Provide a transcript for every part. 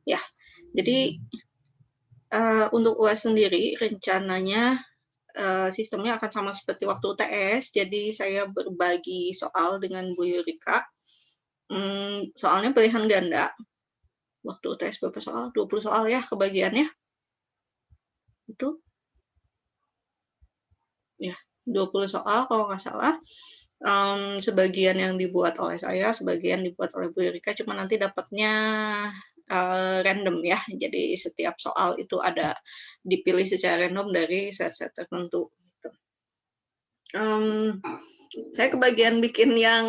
Ya, jadi untuk UAS sendiri rencananya sistemnya akan sama seperti waktu UTS, jadi saya berbagi soal dengan Bu Yurika. Soalnya pilihan ganda. Waktu UTS berapa soal? 20 soal ya kebagiannya. Itu ya 20 soal kalau nggak salah. Sebagian yang dibuat oleh saya, sebagian dibuat oleh Bu Yurika, cuma nanti dapatnya random ya. Jadi setiap soal itu ada dipilih secara random dari set-set tertentu. Gitu. Saya kebagian bikin yang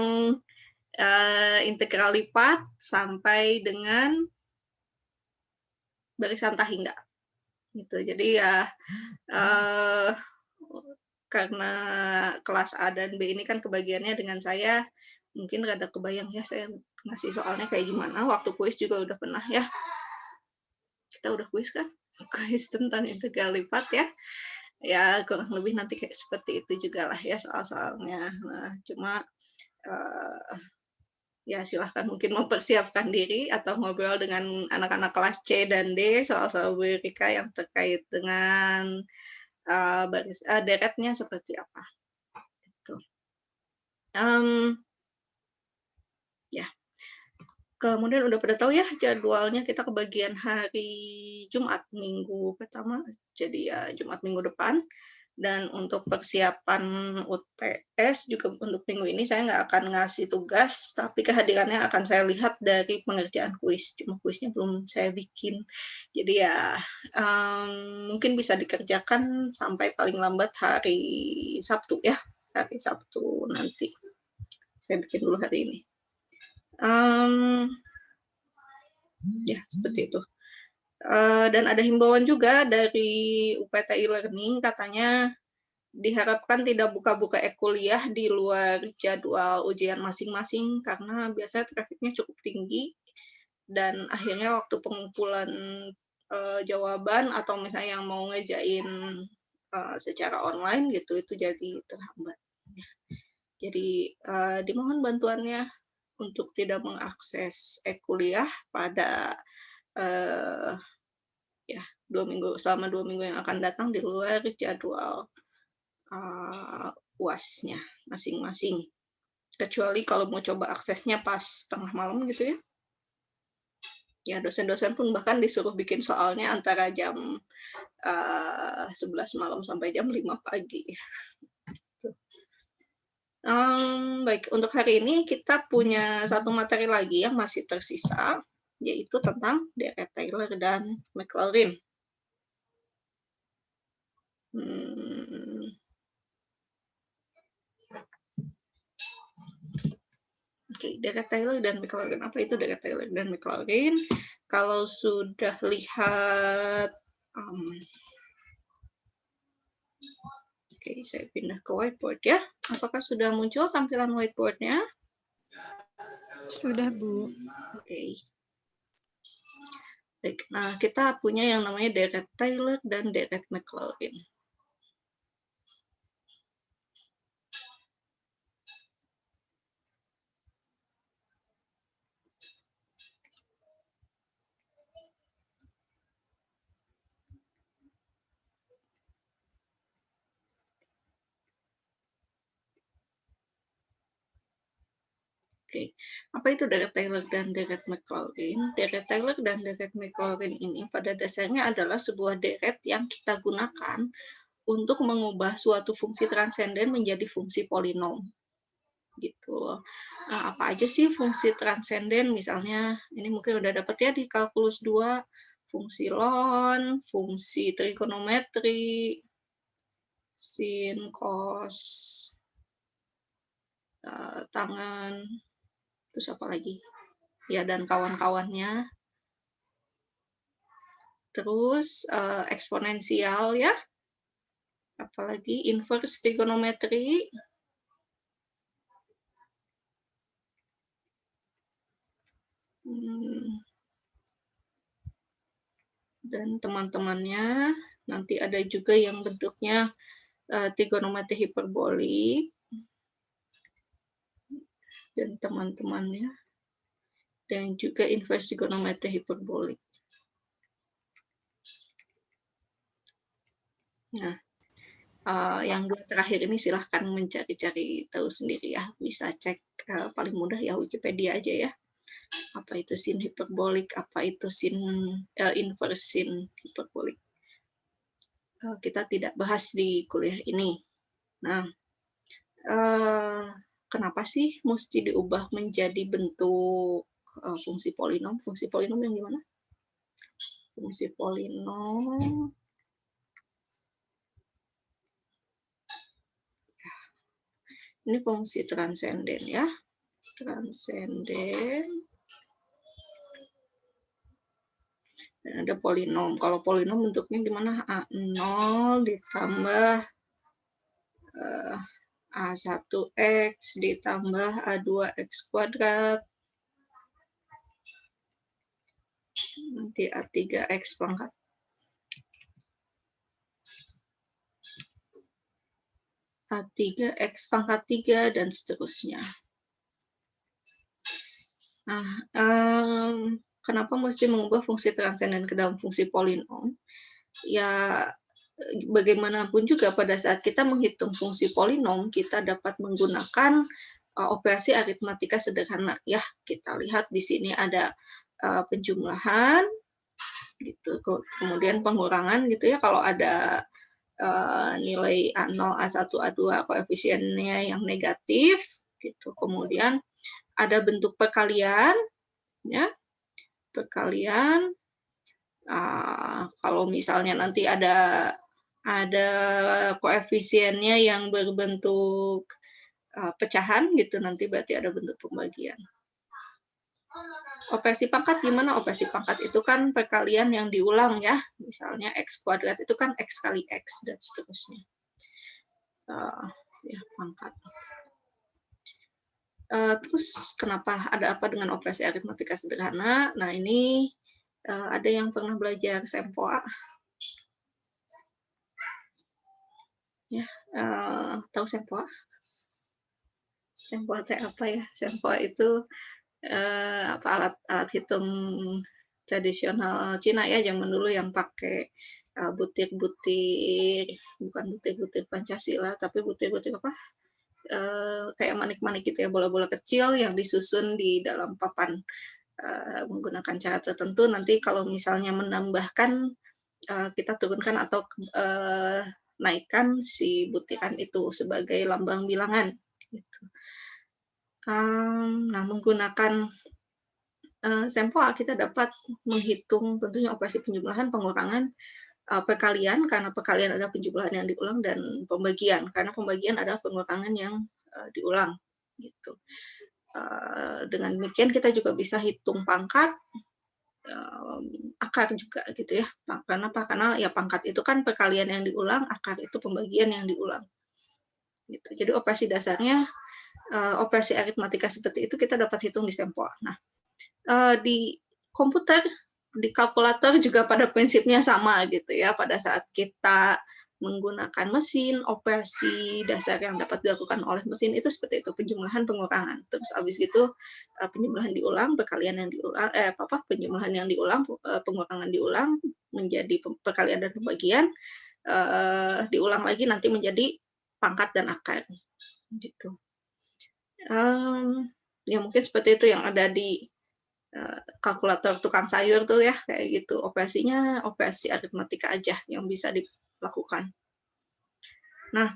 integral lipat sampai dengan barisan tahingga. Gitu. Jadi ya karena kelas A dan B ini kan kebagiannya dengan saya, mungkin rada kebayang ya saya ngasih soalnya kayak gimana. Waktu kuis juga udah pernah ya. Kita udah kuis kan? Kuis tentang integral lipat ya. Ya kurang lebih nanti kayak seperti itu juga lah ya soal-soalnya. Nah, cuma ya silahkan mungkin mempersiapkan diri atau ngobrol dengan anak-anak kelas C dan D soal-soal Bu Yurika yang terkait dengan deretnya seperti apa. Gitu. Ya, kemudian udah pada tahu ya jadwalnya kita kebagian hari Jumat minggu pertama, jadi ya Jumat minggu depan. Dan untuk persiapan UTS juga untuk minggu ini saya nggak akan ngasih tugas, tapi kehadirannya akan saya lihat dari pengerjaan kuis. Cuma kuisnya belum saya bikin. Jadi ya mungkin bisa dikerjakan sampai paling lambat hari Sabtu ya. Hari Sabtu nanti. Saya bikin dulu hari ini. Ya, seperti itu. Dan ada himbauan juga dari UPT e-learning, katanya diharapkan tidak buka-buka e-kuliah di luar jadwal ujian masing-masing karena biasanya trafiknya cukup tinggi dan akhirnya waktu pengumpulan jawaban atau misalnya yang mau ngejain secara online gitu itu jadi terhambat. Jadi dimohon bantuannya untuk tidak mengakses e-kuliah pada ya selama 2 minggu yang akan datang di luar jadwal UAS-nya masing-masing. Kecuali kalau mau coba aksesnya pas tengah malam gitu ya. Ya dosen-dosen pun bahkan disuruh bikin soalnya antara jam 11 malam sampai jam 5 pagi. Baik, untuk hari ini kita punya satu materi lagi yang masih tersisa, yaitu tentang deret Taylor dan Maclaurin. Oke, deret Taylor dan Maclaurin. Apa itu deret Taylor dan Maclaurin? Kalau sudah lihat, oke, saya pindah ke whiteboard ya. Apakah sudah muncul tampilan whiteboard-nya? Sudah, Bu. Oke. Baik, nah kita punya yang namanya deret Taylor dan deret Maclaurin. Oke, apa itu deret Taylor dan deret Maclaurin? Deret Taylor dan deret Maclaurin ini pada dasarnya adalah sebuah deret yang kita gunakan untuk mengubah suatu fungsi transenden menjadi fungsi polinom. Gitu. Nah, apa aja sih fungsi transenden? Misalnya, ini mungkin udah dapat ya di kalkulus 2, fungsi ln, fungsi trigonometri, sin, cos, tangen, terus apa lagi? Ya, dan kawan-kawannya. Terus eksponensial ya. Apalagi inverse trigonometri. Dan teman-temannya nanti ada juga yang bentuknya trigonometri hiperbolik dan teman-temannya. dan juga inverse trigonometri hiperbolik. Nah, yang dua terakhir ini silahkan mencari-cari tahu sendiri ya, bisa cek paling mudah ya Wikipedia aja ya. Apa itu sin hiperbolik, apa itu sin inverse sin hiperbolik. Kita tidak bahas di kuliah ini. Nah, kenapa sih mesti diubah menjadi bentuk fungsi polinom? Fungsi polinom yang gimana? Fungsi polinom ini fungsi transenden ya, transenden. Dan ada polinom. Kalau polinom bentuknya gimana? A0 ditambah A1X ditambah A2X kuadrat. Nanti A3X pangkat. A3X pangkat 3 dan seterusnya. Nah, kenapa mesti mengubah fungsi transenden ke dalam fungsi polinom? Ya, bagaimanapun juga pada saat kita menghitung fungsi polinom, kita dapat menggunakan operasi aritmatika sederhana. Ya, kita lihat di sini ada penjumlahan, gitu. Kemudian pengurangan, gitu ya. Kalau ada nilai A0, A1, A2 koefisiennya yang negatif, gitu. Kemudian ada bentuk perkalian, ya, perkalian. Kalau misalnya nanti ada koefisiennya yang berbentuk pecahan, gitu, nanti berarti ada bentuk pembagian. Operasi pangkat gimana? Operasi pangkat itu kan perkalian yang diulang ya. Misalnya X kuadrat itu kan X kali X dan seterusnya. Ya, pangkat. Terus kenapa ada apa dengan operasi aritmatika sederhana? Nah, ini ada yang pernah belajar sempoa? Ya, tahu sempoa? Sempoa itu apa ya? Sempoa itu alat hitung tradisional Cina ya, zaman dulu yang pakai butir-butir, bukan butir-butir Pancasila, tapi butir-butir apa? Kayak manik-manik gitu ya, bola-bola kecil yang disusun di dalam papan menggunakan cara tertentu. Nanti kalau misalnya menambahkan, kita turunkan atau naikkan si butiran itu sebagai lambang bilangan. Gitu. Nah, menggunakan sempoa kita dapat menghitung tentunya operasi penjumlahan, pengurangan, perkalian, karena perkalian adalah penjumlahan yang diulang, dan pembagian, karena pembagian adalah pengurangan yang diulang. Gitu. Dengan demikian kita juga bisa hitung pangkat, akar juga gitu ya. Karena apa? Karena ya pangkat itu kan perkalian yang diulang, akar itu pembagian yang diulang. Gitu. Jadi operasi dasarnya, operasi aritmatika seperti itu kita dapat hitung di sempoa. Nah, di komputer, di kalkulator juga pada prinsipnya sama gitu ya. Pada saat kita menggunakan mesin, operasi dasar yang dapat dilakukan oleh mesin itu seperti itu, penjumlahan, pengurangan. Terus habis itu penjumlahan diulang, perkalian yang diulang, penjumlahan yang diulang, pengurangan diulang menjadi perkalian dan pembagian, diulang lagi nanti menjadi pangkat dan akar. Gitu. Ya mungkin seperti itu yang ada di kalkulator tukang sayur tuh ya, kayak gitu. Operasinya operasi aritmatika aja yang bisa dilakukan. Nah,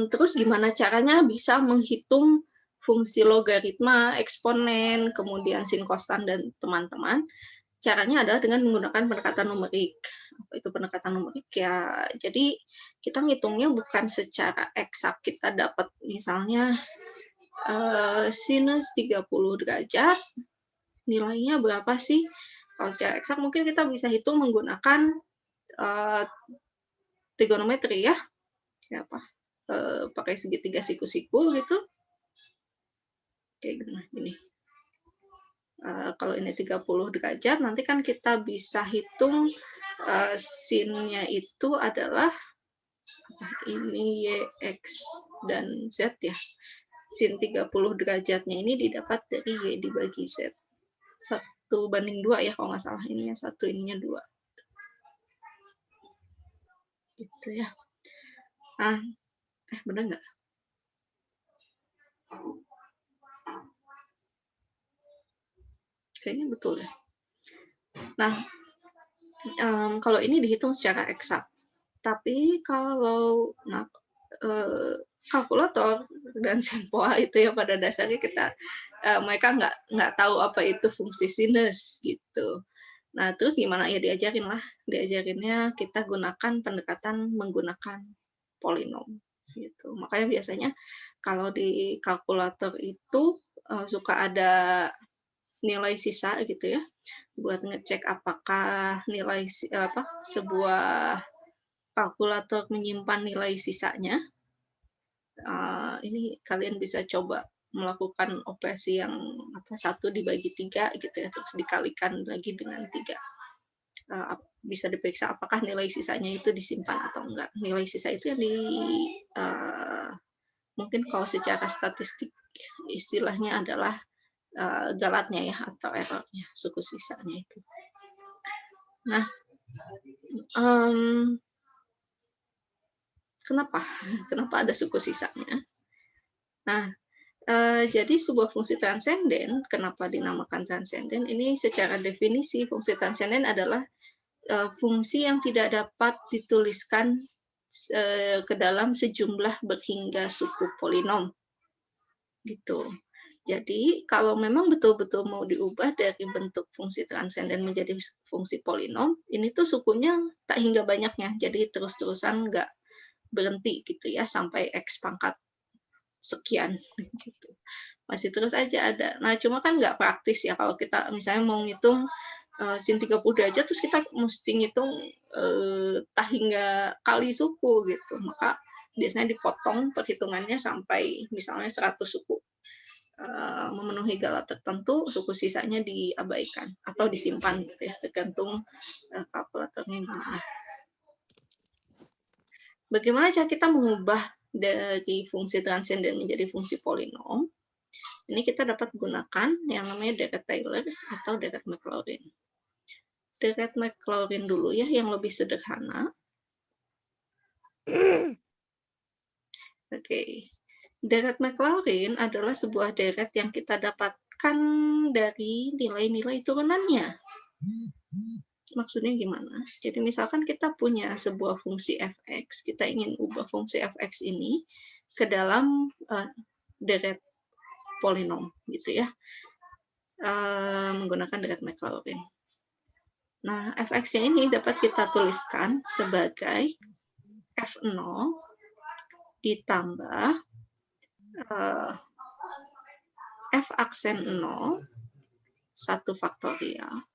terus gimana caranya bisa menghitung fungsi logaritma, eksponen, kemudian sin, kostan, dan teman-teman? Caranya adalah dengan menggunakan pendekatan numerik. Apa itu pendekatan numerik? Ya, jadi kita ngitungnya bukan secara eksak. Kita dapat misalnya sinus 30 derajat, nilainya berapa sih? Kalau secara eksak mungkin kita bisa hitung menggunakan trigonometri ya. Ya apa? Pakai segitiga siku-siku gitu. Kayak gini. Kalau ini 30 derajat, nanti kan kita bisa hitung sinnya itu adalah ini Y, X, dan Z ya. sin 30 derajatnya ini didapat dari Y dibagi Z. 1:2 ya kalau nggak salah, ininya 1, ininya 2. Gitu ya. Nah, benar nggak? Kayaknya betul ya. Nah, kalau ini dihitung secara eksak. Tapi kalau kalkulator dan sempoa itu ya pada dasarnya mereka nggak tahu apa itu fungsi sinus gitu. Nah, terus gimana ya diajarinnya kita gunakan pendekatan menggunakan polinom gitu. Makanya biasanya kalau di kalkulator itu suka ada nilai sisa gitu ya, buat ngecek apakah sebuah kalkulator menyimpan nilai sisanya. Ini kalian bisa coba melakukan operasi yang 1 dibagi 3 gitu ya, terus dikalikan lagi dengan 3. Bisa diperiksa apakah nilai sisanya itu disimpan atau enggak. Nilai sisa itu yang mungkin kalau secara statistik istilahnya adalah galatnya ya, atau errornya, suku sisanya itu. Nah, kenapa ada suku sisanya? Nah, jadi sebuah fungsi transenden, kenapa dinamakan transenden? Ini secara definisi fungsi transenden adalah fungsi yang tidak dapat dituliskan ke dalam sejumlah berhingga suku polinom. Gitu. Jadi kalau memang betul-betul mau diubah dari bentuk fungsi transenden menjadi fungsi polinom, ini tuh sukunya tak hingga banyaknya, jadi terus-terusan nggak berhenti gitu ya sampai X pangkat sekian gitu. Masih terus aja ada. Nah, cuma kan nggak praktis ya kalau kita misalnya mau ngitung sin 30 derajat terus kita mesti ngitung tak hingga kali suku gitu. Maka biasanya dipotong perhitungannya sampai misalnya 100 suku. Memenuhi galat tertentu, suku sisanya diabaikan atau disimpan gitu ya, tergantung kalkulatornya gimana. Bagaimana cara kita mengubah dari fungsi transenden menjadi fungsi polinom? Ini kita dapat gunakan yang namanya Dirac-Taylor atau Dirac-Maclaurin. Dirac-Maclaurin dulu ya, yang lebih sederhana. Oke. Dirac-Maclaurin adalah sebuah deret yang kita dapatkan dari nilai-nilai turunannya. Maksudnya gimana? Jadi misalkan kita punya sebuah fungsi fx, kita ingin ubah fungsi fx ini ke dalam deret polinom gitu ya, menggunakan Dirac-Maclaurin. Nah, fx-nya ini dapat kita tuliskan sebagai f0 ditambah f aksen 0 1 faktorial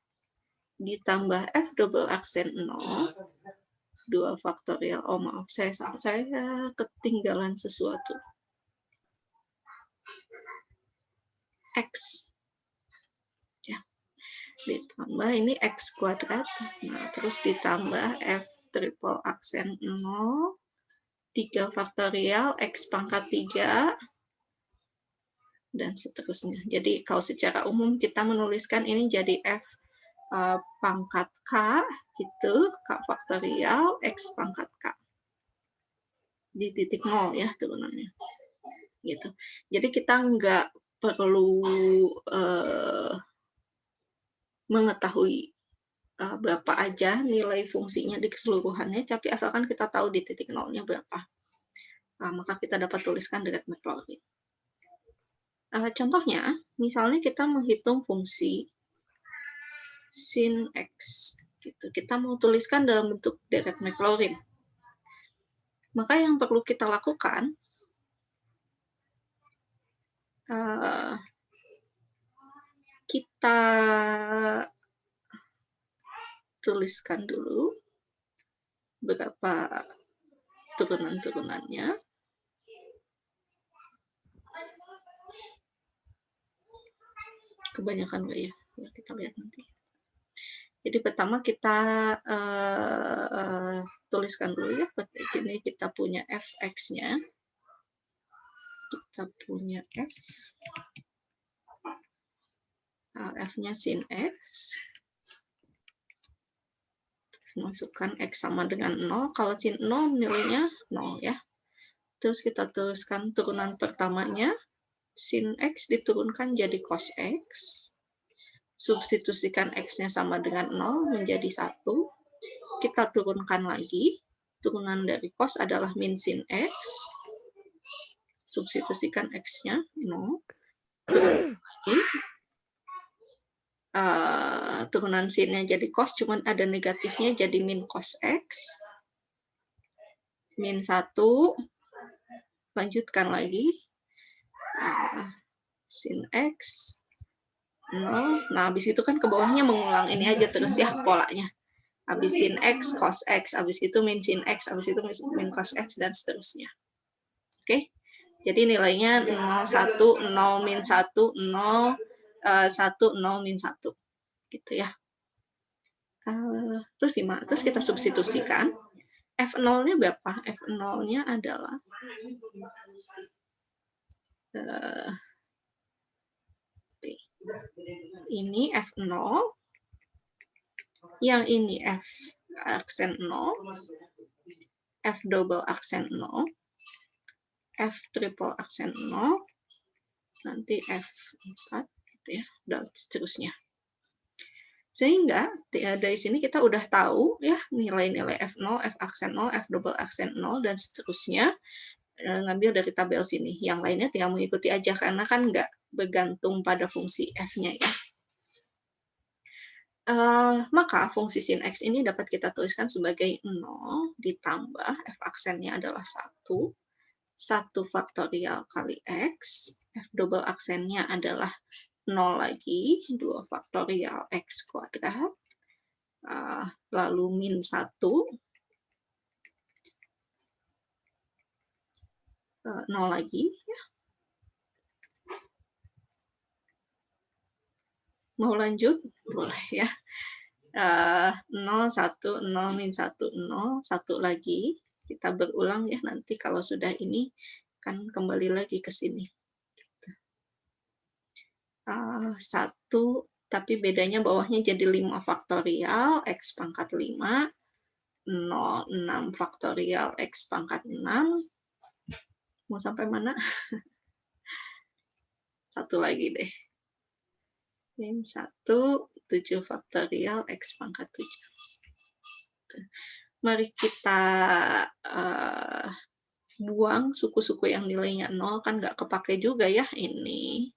ditambah f double aksen 0 2 faktorial. Oh maaf, saya ketinggalan sesuatu. X ya, ditambah ini x kuadrat. Nah, terus ditambah f triple aksen 0 3 faktorial x pangkat 3 dan seterusnya. Jadi kalau secara umum kita menuliskan ini jadi f pangkat k gitu, k faktorial x pangkat k di titik 0 ya turunannya gitu. Jadi kita nggak perlu mengetahui berapa aja nilai fungsinya di keseluruhannya, tapi asalkan kita tahu di titik 0-nya berapa, maka kita dapat tuliskan Dirac-Maclaurin. Contohnya, misalnya kita menghitung fungsi sin x, gitu. Kita mau tuliskan dalam bentuk Dirac-Maclaurin. Maka yang perlu kita lakukan, kita tuliskan dulu beberapa turunan-turunannya. Kebanyakan nggak ya? Ya, kita lihat nanti. Jadi pertama kita tuliskan dulu ya, ini kita punya fx-nya. kita punya F. F-nya sin X. Masukkan X sama dengan 0. Kalau sin 0 nilainya 0 ya. Terus kita teruskan turunan pertamanya. Sin X diturunkan jadi cos X. Substitusikan X-nya sama dengan 0 menjadi 1. Kita turunkan lagi. Turunan dari cos adalah min sin X. Substitusikan X-nya 0. Turunkan lagi. Turunan sin-nya jadi cos, cuman ada negatifnya jadi min cos X. Min 1. Lanjutkan lagi. Sin X. 0. Nah, habis itu kan ke bawahnya mengulang ini aja terus ya polanya. Habis sin X, cos X. Habis itu min sin X. Habis itu min cos X, dan seterusnya. Oke. Jadi nilainya 0, 1, 0, min 1, 0, 1, 0, min 1. Gitu ya. Terus kita substitusikan. F0-nya berapa? F0-nya adalah ini F0, yang ini F aksen 0, F double aksen 0, F triple aksen 0, nanti F4 gitu ya, dan seterusnya. Sehingga dari sini kita udah tahu ya nilai-nilai F0, F aksen 0, F double aksen 0, dan seterusnya. Ngambil dari tabel sini. Yang lainnya tinggal mengikuti aja karena kan nggak bergantung pada fungsi F-nya ya. Maka fungsi sin X ini dapat kita tuliskan sebagai 0 ditambah F aksennya adalah 1. 1 faktorial kali X. F double aksennya adalah 0 lagi, 2 faktorial X kuadrat. Lalu min 1. 0 lagi ya. Mau lanjut? Boleh ya. 0, 1, 0, min 1, 0, 1 lagi. Kita berulang ya nanti kalau sudah ini kan kembali lagi ke sini. 1, tapi bedanya bawahnya jadi 5 faktorial, X pangkat 5, 0, 6 faktorial, X pangkat 6. Mau sampai mana? 1 lagi deh. Min 1, 7 faktorial, X pangkat 7. Mari kita buang suku-suku yang nilainya 0, kan nggak kepake juga ya ini.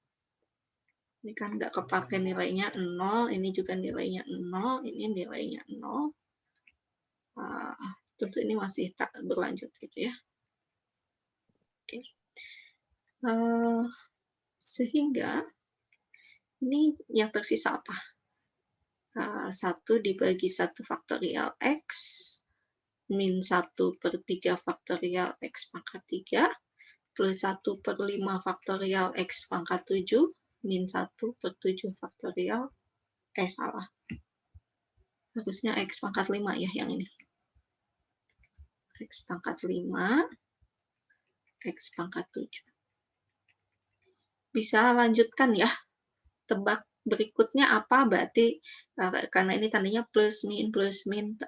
Ini kan nggak kepake nilainya 0, ini juga nilainya 0, ini nilainya 0. Tentu ini masih tak berlanjut gitu ya. Oke. Sehingga ini yang tersisa apa? 1 dibagi 1 faktorial X, min 1/3 faktorial X pangkat 3, plus 1/5 faktorial X pangkat 7, min 1/7 faktorial, salah. Harusnya X pangkat 5 ya yang ini. X pangkat 5, X pangkat 7. Bisa lanjutkan ya. Tebak berikutnya apa? Berarti karena ini tandanya plus min,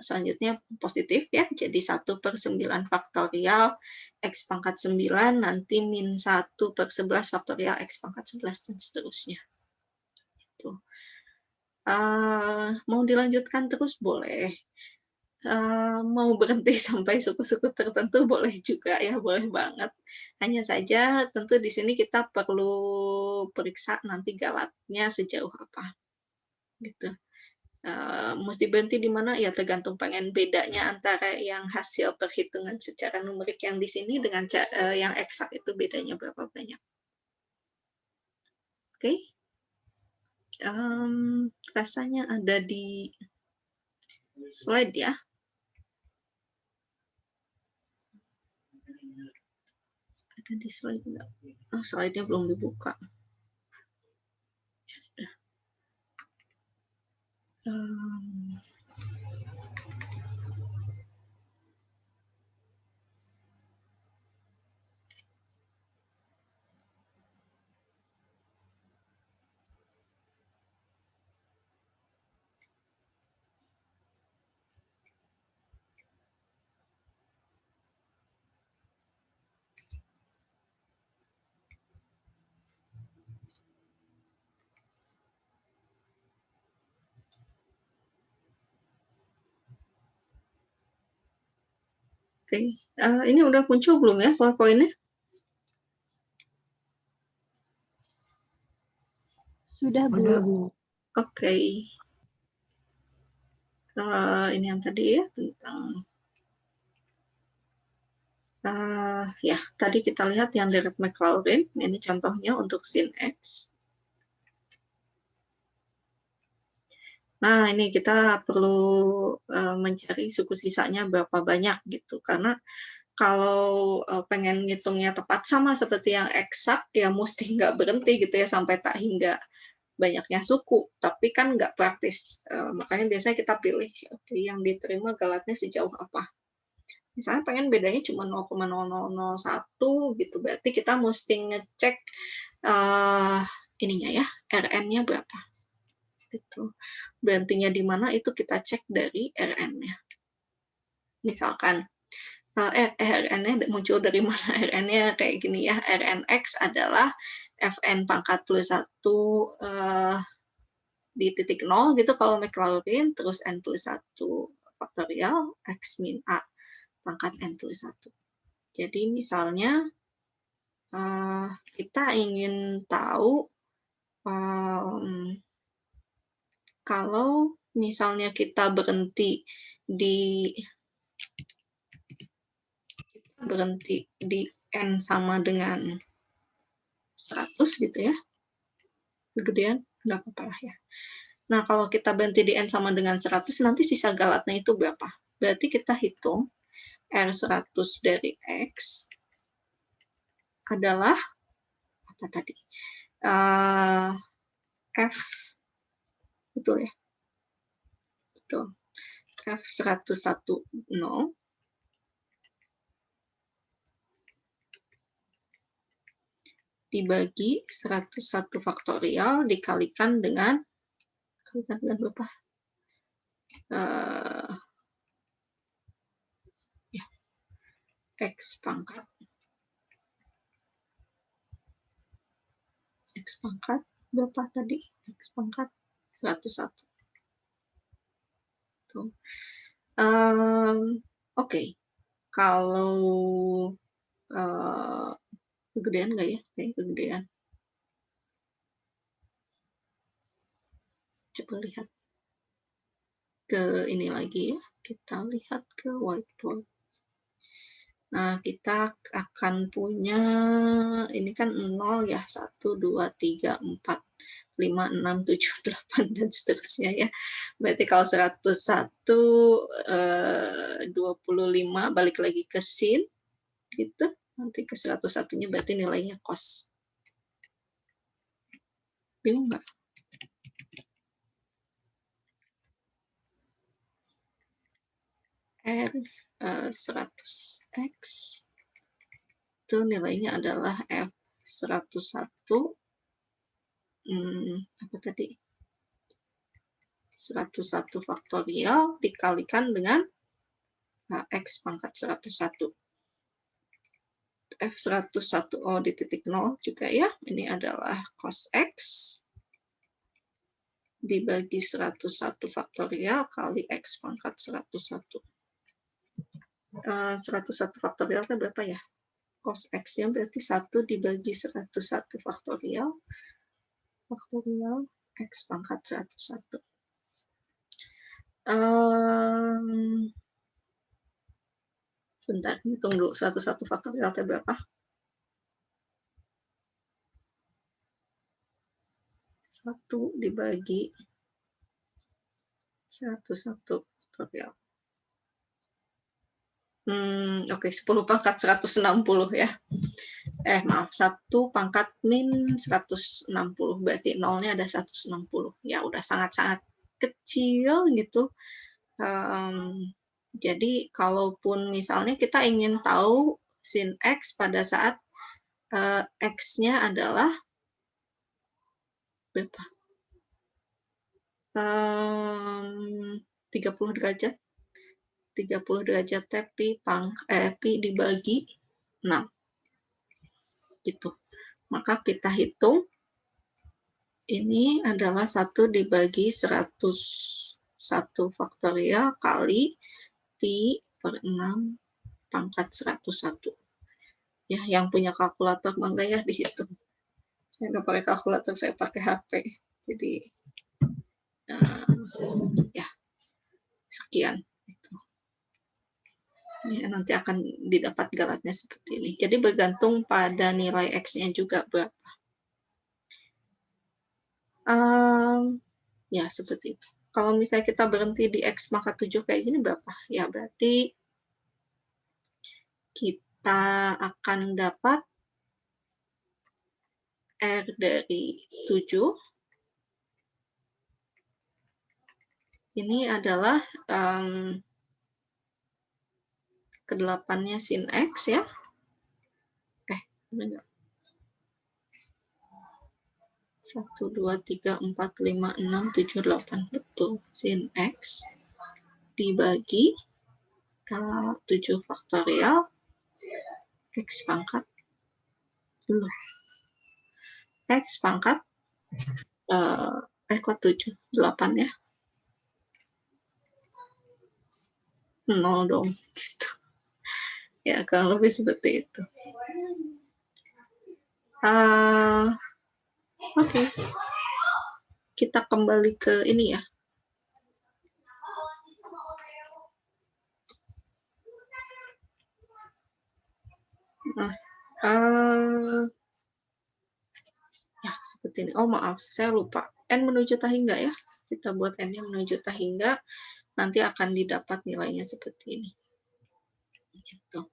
selanjutnya positif ya. Jadi 1/9 faktorial X pangkat 9, nanti min 1/11 faktorial X pangkat 11, dan seterusnya. Gitu. Mau dilanjutkan terus boleh. Mau berhenti sampai suku-suku tertentu boleh juga ya, boleh banget. Hanya saja tentu di sini kita perlu periksa nanti galatnya sejauh apa. Gitu. Mesti berhenti di mana ya tergantung pengen bedanya antara yang hasil perhitungan secara numerik yang di sini dengan yang eksak itu bedanya berapa banyak. Oke. Rasanya ada di slide ya. Ada di slide enggak? Oh, slide-nya belum dibuka. Oke, ini udah muncul belum ya PowerPoint-nya? Sudah, Bu. Oke. Ini yang tadi ya, tentang ya, tadi kita lihat yang dari Maclaurin, ini contohnya untuk sin X. Nah, ini kita perlu mencari suku sisanya berapa banyak gitu, karena kalau pengen ngitungnya tepat sama seperti yang eksak, ya mesti nggak berhenti gitu ya sampai tak hingga banyaknya suku, tapi kan nggak praktis. Makanya biasanya kita pilih yang diterima galatnya sejauh apa. Misalnya pengen bedanya cuma 0,0001 gitu, berarti kita mesti ngecek ininya ya, RN-nya berapa. Gitu. Berhentinya di mana itu kita cek dari RN-nya. Misalkan RN-nya muncul dari mana? RN-nya kayak gini ya, RNX adalah Fn pangkat plus 1 di titik 0 gitu kalau Maclaurin, terus N plus 1 faktorial X min A pangkat N plus 1. Jadi misalnya kita ingin tahu kalau misalnya kita berhenti di N sama dengan 100 gitu ya, kegedean nggak apa-apa lah ya. Nah, kalau kita berhenti di N sama dengan 100, nanti sisa galatnya itu berapa? Berarti kita hitung R100 dari X adalah apa tadi? F, betul ya? Betul. F110 dibagi 101 faktorial dikalikan dengan berapa? Ya, X pangkat. X pangkat berapa tadi? X pangkat 101. Tuh. Oke. Kalau kegedean nggak ya? Kayak kegedean. Coba lihat ke ini lagi ya. Kita lihat ke whiteboard. Nah, kita akan punya, ini kan 0 ya, 1, 2, 3, 4, 5, 6, 7, 8, dan seterusnya ya. Berarti kalau 101, 25, balik lagi ke sin, gitu. Nanti ke 101-nya berarti nilainya cos. Bingung nggak? R 100X itu nilainya adalah F101 apa tadi? 101 faktorial dikalikan dengan X pangkat 101. F110 di titik 0 juga ya. Ini adalah cos X dibagi 101 faktorial kali X pangkat 101. 101 faktorial itu berapa ya? Cos X-nya berarti 1 dibagi 101 faktorial X pangkat 101. Bentar, hitung dulu 101 faktorial itu berapa? 1 dibagi 101 faktorial. Oke, 10 pangkat 160 ya. Maaf, 1 pangkat min 160, berarti nolnya ada 160. Ya, udah sangat-sangat kecil gitu. Jadi, kalaupun misalnya kita ingin tahu sin X pada saat X-nya adalah berapa? 30 derajat. 30 derajat pi dibagi 6. Gitu. Maka kita hitung ini adalah 1 dibagi 101 faktorial kali pi per 6 pangkat 101. Ya, yang punya kalkulator mangga ya dihitung. Saya nggak pakai kalkulator, saya pakai HP. Jadi, ya, sekian. Ya, nanti akan didapat galatnya seperti ini. Jadi bergantung pada nilai X-nya juga berapa. Ya, seperti itu. Kalau misalnya kita berhenti di X maka 7 kayak gini berapa? Ya, berarti kita akan dapat R dari 7. Ini adalah ke-8-nya sin X ya. Benar. 1, 2, 3, 4, 5, 6, 7, 8. Betul. Sin X dibagi 7 faktorial X pangkat. X pangkat kok 7? 8 ya. 0 dong. Gitu. Ya, kurang lebih seperti itu. Oke. Kita kembali ke ini ya. Nah, ya seperti ini. Oh maaf, saya lupa. N menuju tahingga ya. Kita buat N-nya menuju tahingga. Nanti akan didapat nilainya seperti ini. Gitu.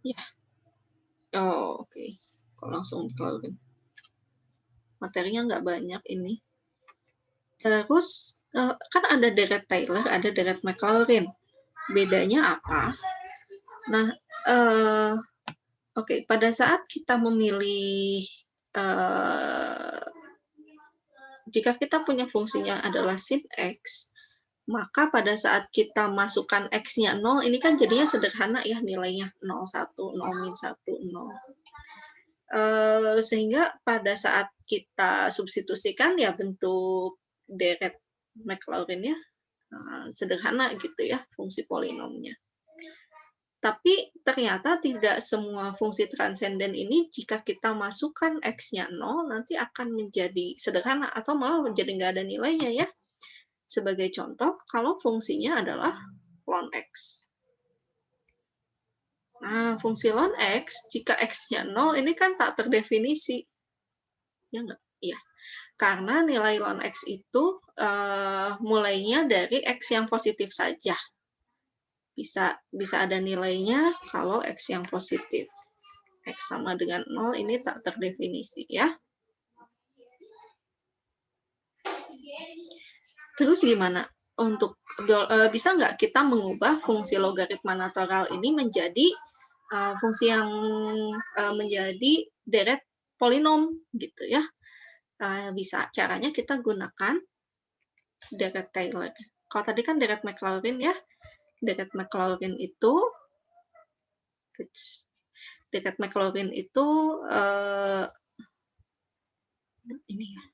Ya. Oh, oke. Kok langsung keluarin. Materinya nggak banyak ini. Terus, kan ada deret Taylor, ada deret Maclaurin. Bedanya apa? Nah, oke, pada saat kita memilih, jika kita punya fungsinya adalah sin X, maka pada saat kita masukkan X-nya 0, ini kan jadinya sederhana ya nilainya, 0, 1, 0, min 1, 0. Sehingga pada saat kita substitusikan ya bentuk deret Maclaurin ya, sederhana gitu ya fungsi polinomnya. Tapi ternyata tidak semua fungsi transenden ini jika kita masukkan X-nya 0 nanti akan menjadi sederhana atau malah menjadi nggak ada nilainya ya. Sebagai contoh, kalau fungsinya adalah ln X. Nah, fungsi ln X, jika X-nya 0, ini kan tak terdefinisi. Ya nggak? Iya. Karena nilai ln X itu mulainya dari X yang positif saja. Bisa ada nilainya kalau X yang positif. X sama dengan 0 ini tak terdefinisi ya. Terus gimana? Bisa nggak kita mengubah fungsi logaritma natural ini menjadi fungsi yang menjadi deret polinom gitu ya? Bisa. Caranya kita gunakan deret Taylor. Kalau tadi kan deret Maclaurin ya. Deret Maclaurin itu ini ya.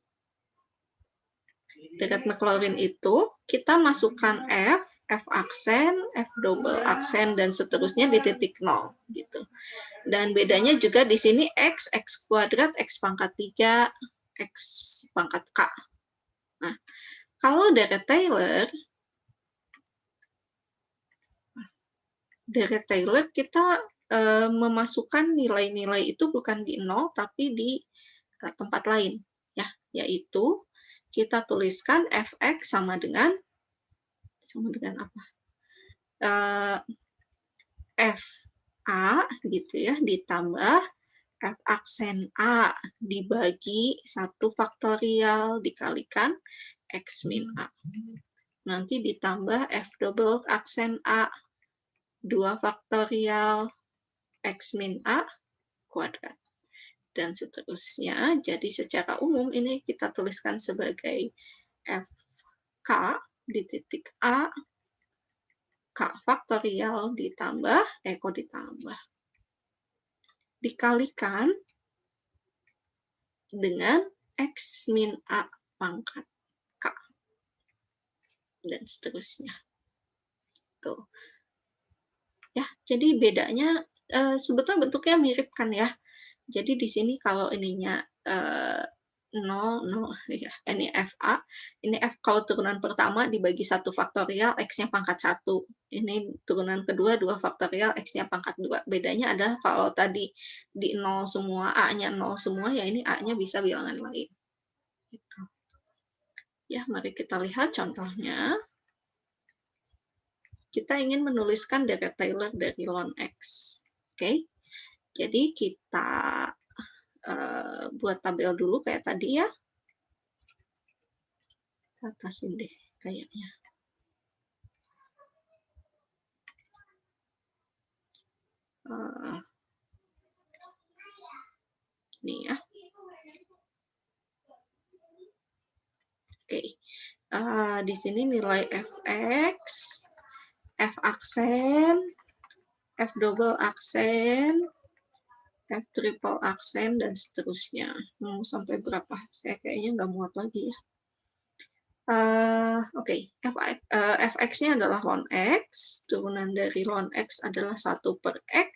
Deret Maclaurin itu kita masukkan F aksen, F double aksen, dan seterusnya di titik 0. Gitu. Dan bedanya juga di sini X kuadrat, X pangkat 3, X pangkat K. Nah, kalau deret Taylor kita memasukkan nilai-nilai itu bukan di 0, tapi di tempat lain. Ya, yaitu kita tuliskan Fx sama dengan apa? Fa gitu ya, ditambah F aksen A dibagi 1 faktorial dikalikan X min A. Nanti ditambah F double aksen A 2 faktorial X min A kuadrat. Dan seterusnya. Jadi secara umum ini kita tuliskan sebagai Fk di titik A, K faktorial ditambah, dikalikan dengan X min A pangkat K. Dan seterusnya. gitu. Ya, jadi bedanya sebetulnya bentuknya mirip kan ya. Jadi di sini kalau ininya 0, 0 ya, ini FA, ini F kalau turunan pertama dibagi 1 faktorial, X-nya pangkat 1. Ini turunan kedua 2 faktorial, X-nya pangkat 2. Bedanya adalah kalau tadi di 0 semua, A-nya 0 semua, ya ini A-nya bisa bilangan lain. Gitu. Ya, mari kita lihat contohnya. Kita ingin menuliskan deret Taylor dari ln X. Oke, jadi kita buat tabel dulu kayak tadi ya. Atasin deh kayaknya. Ini ya. Oke, di sini nilai Fx, F aksen, F double aksen, F triple aksen, dan seterusnya. Mau sampai berapa? Saya kayaknya nggak muat lagi ya. Oke, Fx-nya adalah ln X, turunan dari ln X adalah 1 per X,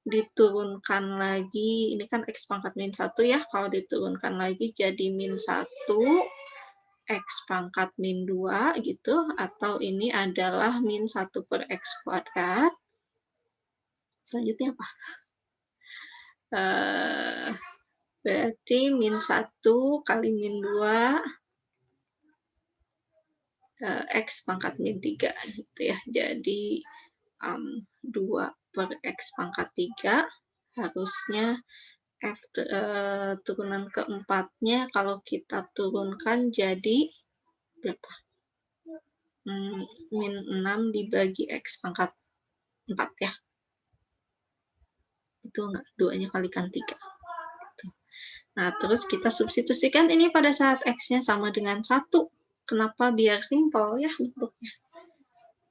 diturunkan lagi, ini kan X pangkat min 1 ya, kalau diturunkan lagi jadi min 1, X pangkat min 2 gitu, atau ini adalah min 1 per X kuadrat. Selanjutnya apa? Berarti min 1 kali min 2, X pangkat min 3 gitu ya. Jadi 2 per X pangkat 3 harusnya F turunan keempatnya kalau kita turunkan jadi berapa? Min 6 dibagi X pangkat 4 ya. Itu enggak? 2-nya kalikan 3. Gitu. Nah, terus kita substitusikan ini pada saat X-nya sama dengan 1. Kenapa? Biar simpel ya bentuknya.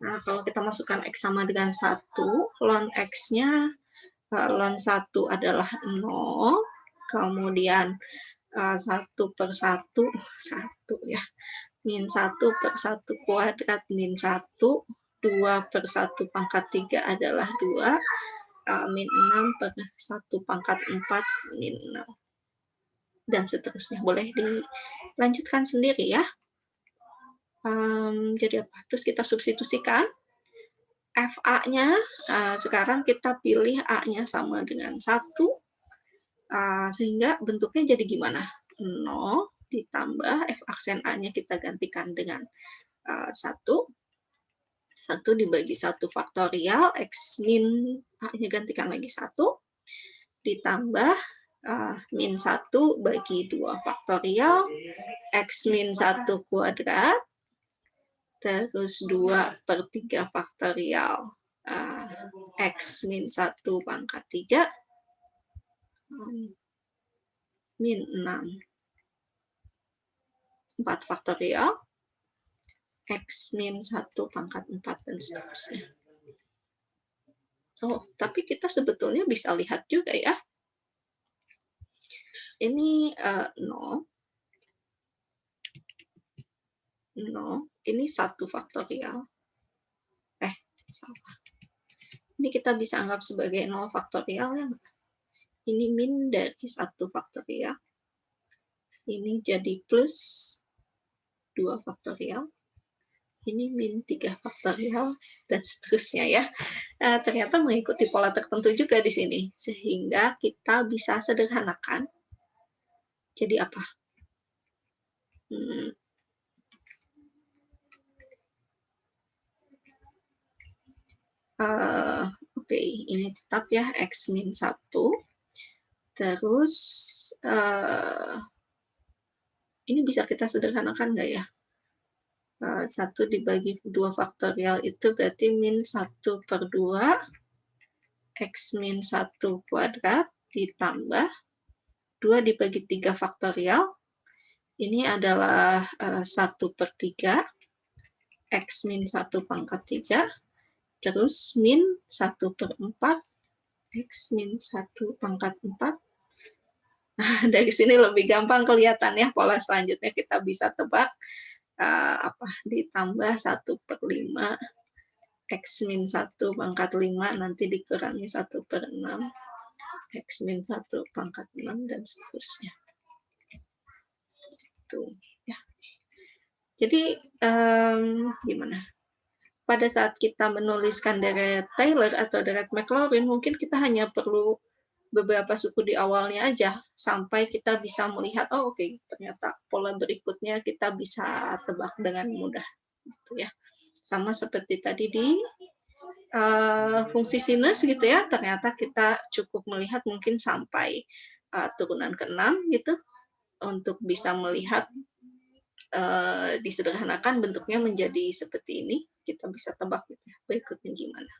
Nah, kalau kita masukkan X sama dengan 1, ln X-nya ln 1 adalah 0, kemudian 1 per 1 ya, min 1 per 1 kuadrat min 1, 2 per 1 pangkat 3 adalah 2, min 6 per 1 pangkat 4 min 6. Dan seterusnya. Boleh dilanjutkan sendiri ya. Jadi apa? Terus kita substitusikan. FA-nya, sekarang kita pilih A-nya sama dengan 1, sehingga bentuknya jadi gimana? 0 ditambah F aksen A-nya kita gantikan dengan 1, 1 dibagi 1 faktorial, X min A-nya gantikan lagi 1, ditambah min 1 bagi 2 faktorial, X min 1 kuadrat, terus 2 per 3 faktorial, X min 1 pangkat 3, min 6, 4 faktorial, X min 1 pangkat 4, dan seterusnya. Oh, tapi kita sebetulnya bisa lihat juga ya. Ini 0, ini 1 faktorial. Salah. Ini kita bisa anggap sebagai 0 faktorial ya. Ini min dari 1 faktorial. Ini jadi plus 2 faktorial. Ini min 3 faktorial, dan seterusnya ya. Ternyata mengikuti pola tertentu juga di sini. Sehingga kita bisa sederhanakan. Jadi apa? Oke, ini tetap ya X min 1. Terus ini bisa kita sederhanakan nggak ya? 1 dibagi 2 faktorial itu berarti min 1 per 2 X min 1 kuadrat ditambah 2 dibagi 3 faktorial. Ini adalah 1 per 3 X min 1 pangkat 3. Terus min 1 per 4 X min 1 pangkat 4. Nah, dari sini lebih gampang kelihatan ya pola selanjutnya kita bisa tebak ditambah 1 per 5 X min 1 pangkat 5 nanti dikurangi 1/6, X min 1 pangkat 6, dan seterusnya. Tuh, ya. Jadi, gimana? Pada saat kita menuliskan deret Taylor atau deret Maclaurin, mungkin kita hanya perlu beberapa suku di awalnya aja, sampai kita bisa melihat, oh oke, ternyata pola berikutnya kita bisa tebak dengan mudah. Gitu ya. Sama seperti tadi di fungsi sinus gitu ya, ternyata kita cukup melihat mungkin sampai turunan ke-6 gitu, untuk bisa melihat disederhanakan bentuknya menjadi seperti ini, kita bisa tebak gitu ya, berikutnya gimana.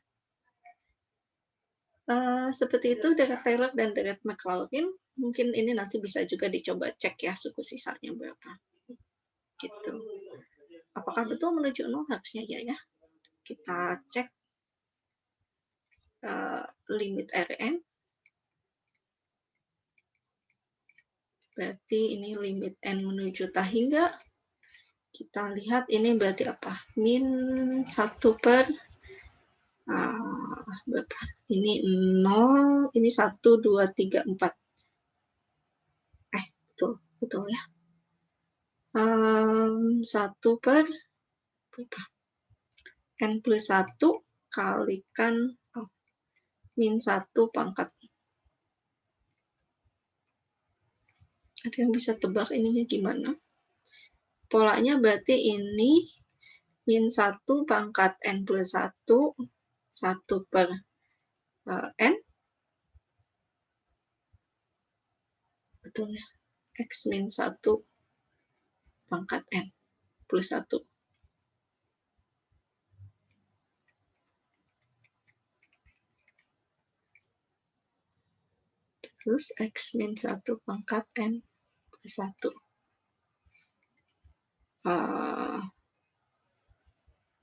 Seperti itu deret Taylor dan deret Maclaurin, mungkin ini nanti bisa juga dicoba cek ya suku sisanya berapa. Gitu. Apakah betul menuju 0? Harusnya ya. Kita cek limit Rn. Berarti ini limit n menuju tak hingga. Kita lihat ini berarti apa? Min 1 per berapa? Ini 0, ini 1, 2, 3, 4. Betul ya. 1 per berapa? N plus 1 kalikan min 1 pangkat. Ada yang bisa tebak ininya gimana? Polanya berarti ini min 1 pangkat N plus 1, 1 per N. Betul ya. X min 1 pangkat N plus 1. Terus X min 1 pangkat N plus 1.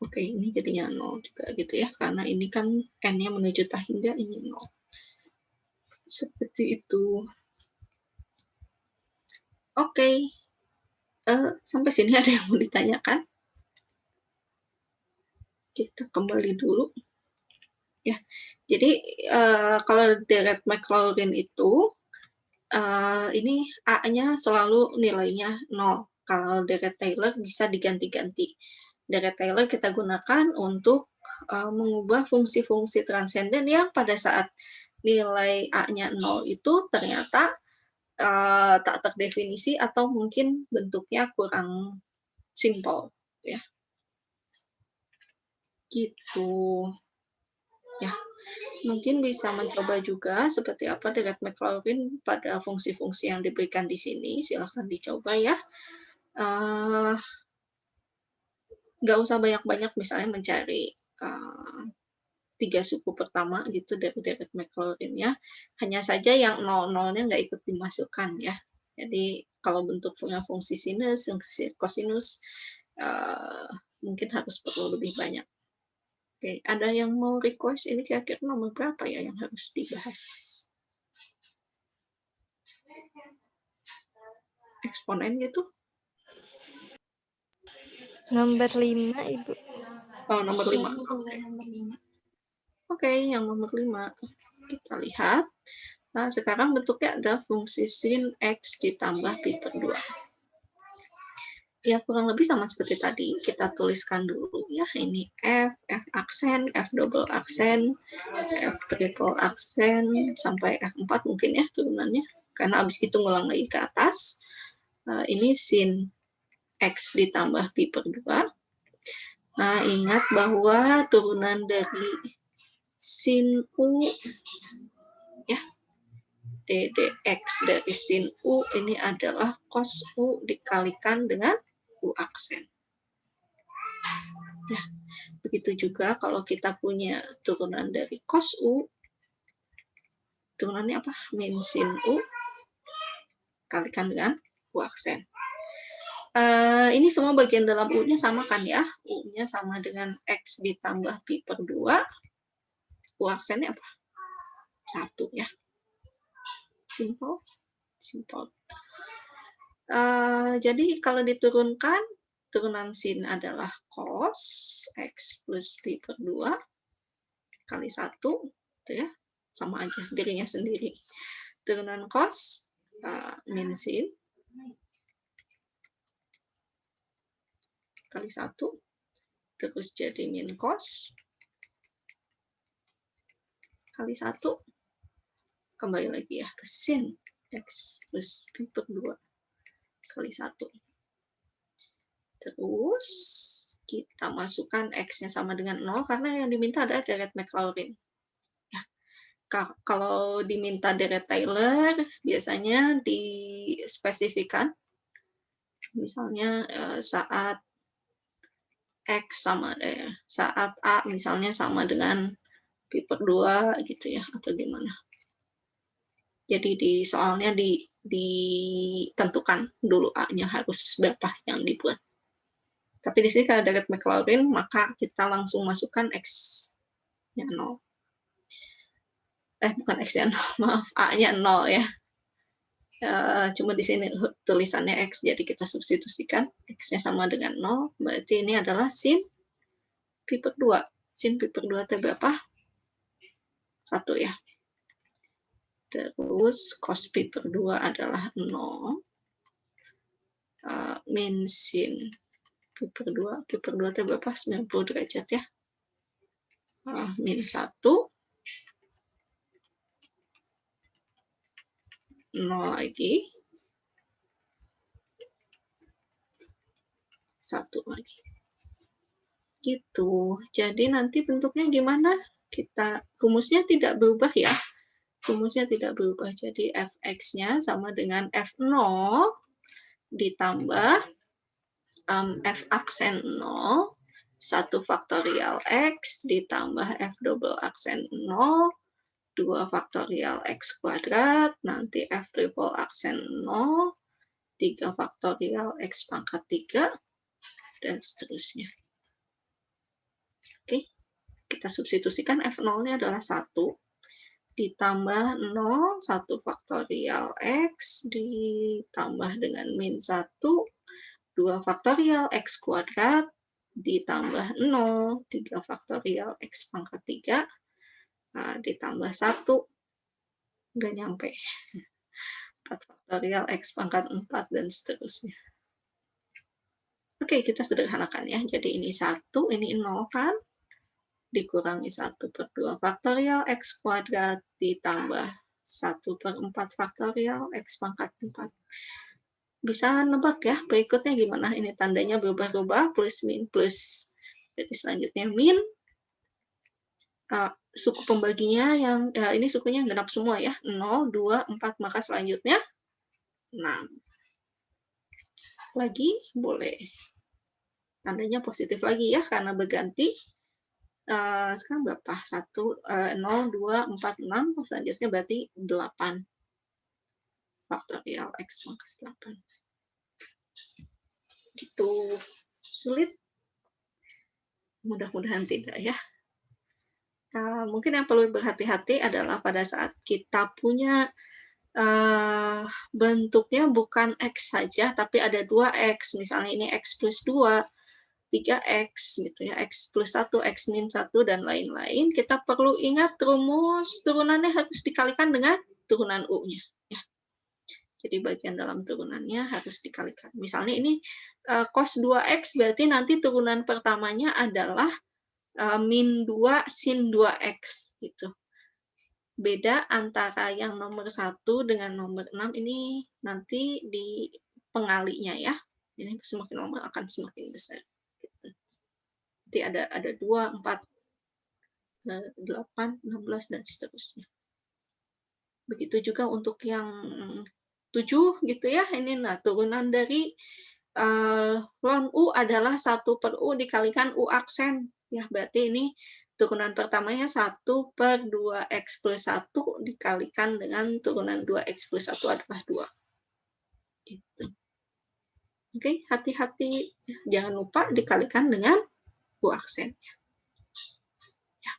Oke, ini jadinya 0 juga gitu ya, karena ini kan N-nya menuju tak hingga, ini 0. Seperti itu. Oke. Sampai sini ada yang mau ditanyakan? Kita kembali dulu. Ya, jadi kalau deret Maclaurin itu, ini A-nya selalu nilainya 0. Kalau deret Taylor bisa diganti-ganti. Deret Taylor kita gunakan untuk mengubah fungsi-fungsi transenden yang pada saat nilai A-nya 0 itu ternyata tak terdefinisi atau mungkin bentuknya kurang simple. Ya. Gitu. Ya. Mungkin bisa mencoba juga seperti apa deret Maclaurin pada fungsi-fungsi yang diberikan di sini. Silahkan dicoba ya. Nggak usah banyak-banyak misalnya mencari 3 suku pertama gitu dari deret Maclaurin ya. Hanya saja yang 0-0-nya nggak ikut dimasukkan ya. Jadi kalau bentuknya fungsi sinus, fungsi kosinus, mungkin harus perlu lebih banyak. Oke, ada yang mau request ini kira-kira nomor berapa ya yang harus dibahas? Eksponen gitu? Nomor 5, Ibu. Oh, nomor 5. Oke, yang nomor 5. Kita lihat. Nah, sekarang bentuknya ada fungsi sin X ditambah pi per 2. Ya, kurang lebih sama seperti tadi. Kita tuliskan dulu ya. Ini F aksen, F double aksen, F triple aksen, sampai F4 mungkin ya turunannya. Karena abis itu ngulang lagi ke atas. Ini sin X ditambah pi per 2. Nah, ingat bahwa turunan dari sin U, ya, ddx dari sin U ini adalah cos U dikalikan dengan U aksen. Ya, begitu juga kalau kita punya turunan dari cos U, turunannya apa? Min sin U kalikan dengan U aksen. Ini semua bagian dalam U-nya sama kan ya? U-nya sama dengan X ditambah pi per 2. U aksennya apa? 1 ya. Simple. Jadi kalau diturunkan, turunan sin adalah cos X plus pi per 2 kali 1, gitu ya. Sama aja dirinya sendiri. Turunan cos min sin kali 1, terus jadi min cos kali 1, kembali lagi ya ke sin X plus pi per 2 kali 1. Terus kita masukkan X-nya sama dengan 0 karena yang diminta adalah deret Maclaurin. Ya. Kalau diminta deret Taylor, biasanya dispesifikan. Misalnya saat X sama saat A misalnya sama dengan pi per 2 gitu ya, atau gimana. Jadi di soalnya ditentukan dulu A-nya harus berapa yang dibuat. Tapi di sini kalau deret Maclaurin, maka kita langsung masukkan X-nya 0. Bukan X-nya 0, maaf, A-nya 0 ya. Cuma di sini tulisannya X, jadi kita substitusikan. X-nya sama dengan 0, berarti ini adalah sin pi per 2. Sin pi per 2 itu berapa? 1 ya. Terus cos pi per 2 adalah 0. Min sin pi per 2. Pi per 2 itu berapa? 90 derajat ya. Min 1. 0 lagi. 1 lagi. Gitu. Jadi nanti bentuknya gimana? Rumusnya tidak berubah ya. Rumusnya tidak berubah. Jadi fx-nya sama dengan f0 ditambah f aksen 0 1 faktorial x ditambah f double aksen 0 2 faktorial x kuadrat, nanti f triple aksen 0 3 faktorial x pangkat 3 dan seterusnya. Oke, kita substitusikan f0-nya adalah 1 ditambah 0 1 faktorial x ditambah dengan min 1 2 faktorial x kuadrat ditambah 0 3 faktorial x pangkat 3 ditambah 1 nggak nyampe 4 faktorial x pangkat 4 dan seterusnya. Oke, kita sederhanakan ya. Jadi ini 1, ini 0 kan? Dikurangi 1 per 2 faktorial x kuadrat ditambah 1 per 4 faktorial x pangkat 4. Bisa nebak ya, berikutnya gimana? Ini tandanya berubah-ubah, plus, min, plus. Jadi selanjutnya min. Suku pembaginya yang, ini sukunya genap semua ya. 0, 2, 4, maka selanjutnya 6. Lagi, boleh. Tandanya positif lagi ya, karena berganti. Sekarang berapa? 1, 0, 2, 4, 6. Selanjutnya berarti 8. Faktorial x pangkat 8. Gitu. Sulit? Mudah-mudahan tidak ya. Mungkin yang perlu berhati-hati adalah pada saat kita punya bentuknya bukan x saja, tapi ada 2x. Misalnya ini x plus 2, 3x gitu ya, x plus 1, x min 1, dan lain-lain. Kita perlu ingat rumus turunannya harus dikalikan dengan turunan u-nya. Jadi bagian dalam turunannya harus dikalikan. Misalnya ini cos 2x, berarti nanti turunan pertamanya adalah min 2 sin 2x. Gitu. Beda antara yang nomor 1 dengan nomor 6 ini nanti di pengalinya ya. Ini semakin lama akan semakin besar. Gitu. Nanti ada 2, 4, 8, 16, dan seterusnya. Begitu juga untuk yang 7 gitu ya, ini turunan dari ln U adalah 1 per U dikalikan U aksen. Ya, berarti ini turunan pertamanya 1 per 2x plus 1 dikalikan dengan turunan 2x plus 1 adalah 2. Gitu. Oke, hati-hati. Jangan lupa dikalikan dengan U aksennya. Ya.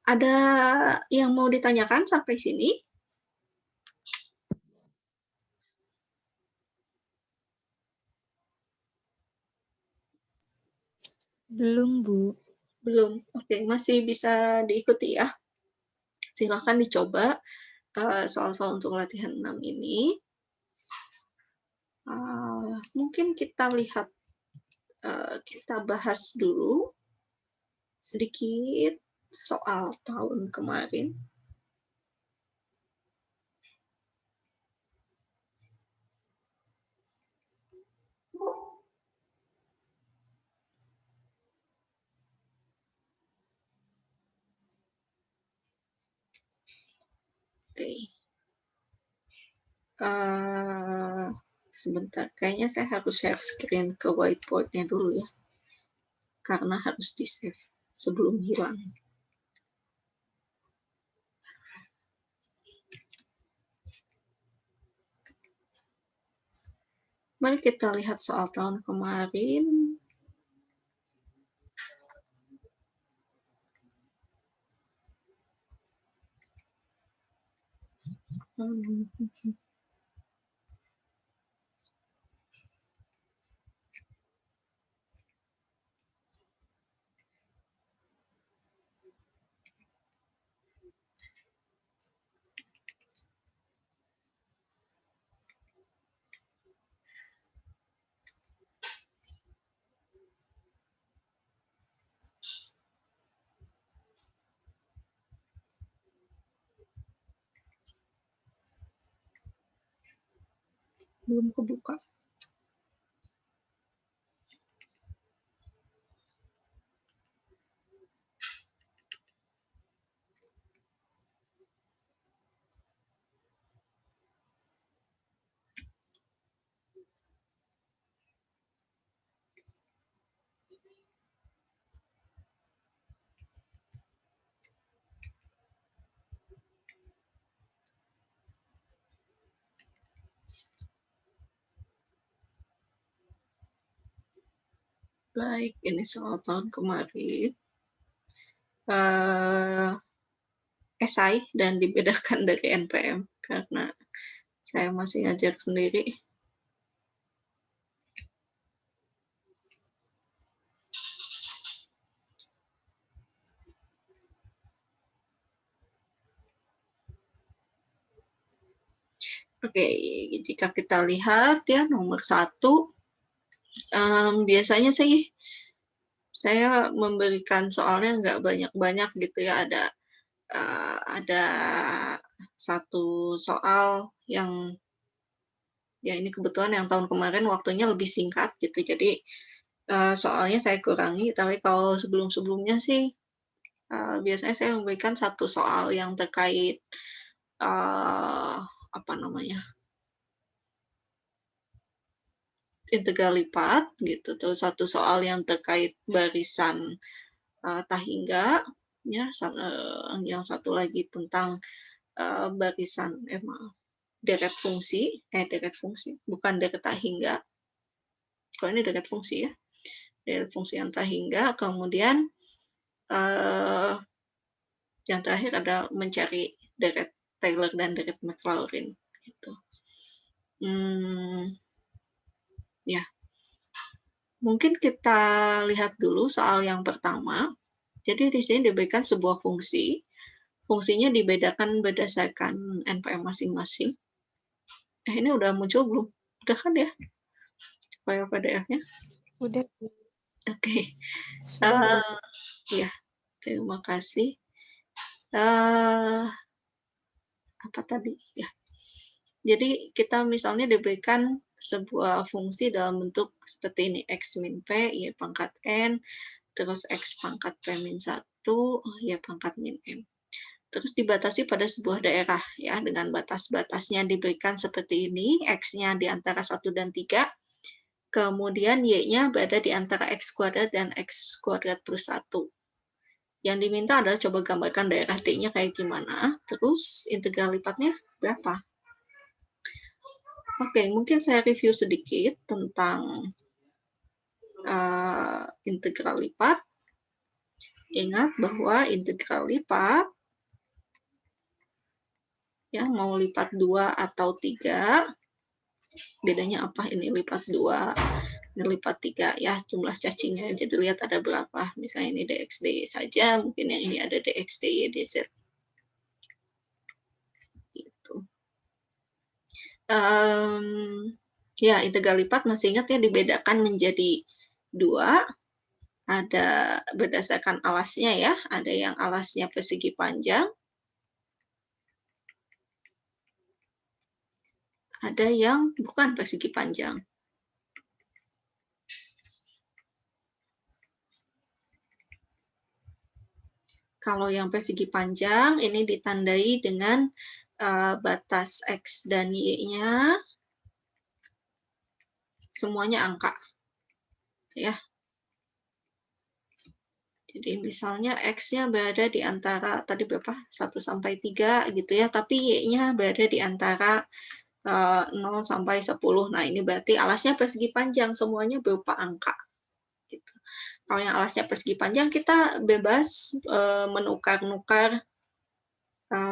Ada yang mau ditanyakan sampai sini? Belum, Bu. Belum. Oke, masih bisa diikuti ya. Silahkan dicoba soal-soal untuk latihan 6 ini. Mungkin kita lihat, kita bahas dulu sedikit soal tahun kemarin. Oke. Sebentar, kayaknya saya harus share screen ke whiteboard-nya dulu ya, karena harus di-save sebelum hilang. Mari kita lihat soal tahun kemarin. Belum kebuka. Baik, ini soal tahun kemarin. Esai dan dibedakan dari NPM karena saya masih ngajar sendiri. Oke, jika kita lihat ya nomor 1, biasanya sih saya memberikan soalnya nggak banyak-banyak gitu ya, ada satu soal yang ya ini kebetulan yang tahun kemarin waktunya lebih singkat gitu, jadi soalnya saya kurangi, tapi kalau sebelum-sebelumnya sih biasanya saya memberikan satu soal yang terkait apa namanya, integral lipat gitu, terus satu soal yang terkait barisan Tahingga, ya, yang satu lagi tentang barisan deret fungsi, bukan deret Tahingga. Kalau ini deret fungsi ya, deret fungsi yang Tahingga. Kemudian yang terakhir ada mencari deret Taylor dan deret Maclaurin gitu. Ya, mungkin kita lihat dulu soal yang pertama. Jadi di sini diberikan sebuah fungsi. Fungsinya dibedakan berdasarkan NPM masing-masing. Ini udah muncul belum? Udah kan ya? File PDF-nya? Udah. Oke. Ya, terima kasih. Apa tadi? Ya. Jadi kita misalnya diberikan sebuah fungsi dalam bentuk seperti ini, X min P, Y pangkat N, terus X pangkat P min 1, Y pangkat min M. Terus dibatasi pada sebuah daerah ya, dengan batas-batasnya diberikan seperti ini, X-nya di antara 1 dan 3, kemudian Y-nya berada di antara X kuadrat dan X kuadrat plus 1. Yang diminta adalah coba gambarkan daerah D-nya kayak gimana, terus integral lipatnya berapa. Oke, mungkin saya review sedikit tentang integral lipat. Ingat bahwa integral lipat, ya mau lipat 2 atau 3, bedanya apa ini lipat 2, lipat 3 ya jumlah cacingnya. Jadi lihat ada berapa. Misalnya ini dx dy saja, mungkin yang ini ada dx dy dz. Gitu. Ya, integral lipat masih ingat ya dibedakan menjadi 2. Ada berdasarkan alasnya ya, ada yang alasnya persegi panjang, ada yang bukan persegi panjang. Kalau yang persegi panjang ini ditandai dengan batas X dan Y-nya semuanya angka. Ya. Jadi misalnya X-nya berada di antara tadi berapa? 1 sampai 3 gitu ya, tapi Y-nya berada di antara 0 sampai 10. Nah, ini berarti alasnya persegi panjang, semuanya berupa angka. Gitu. Kalau yang alasnya persegi panjang, kita bebas menukar-nukar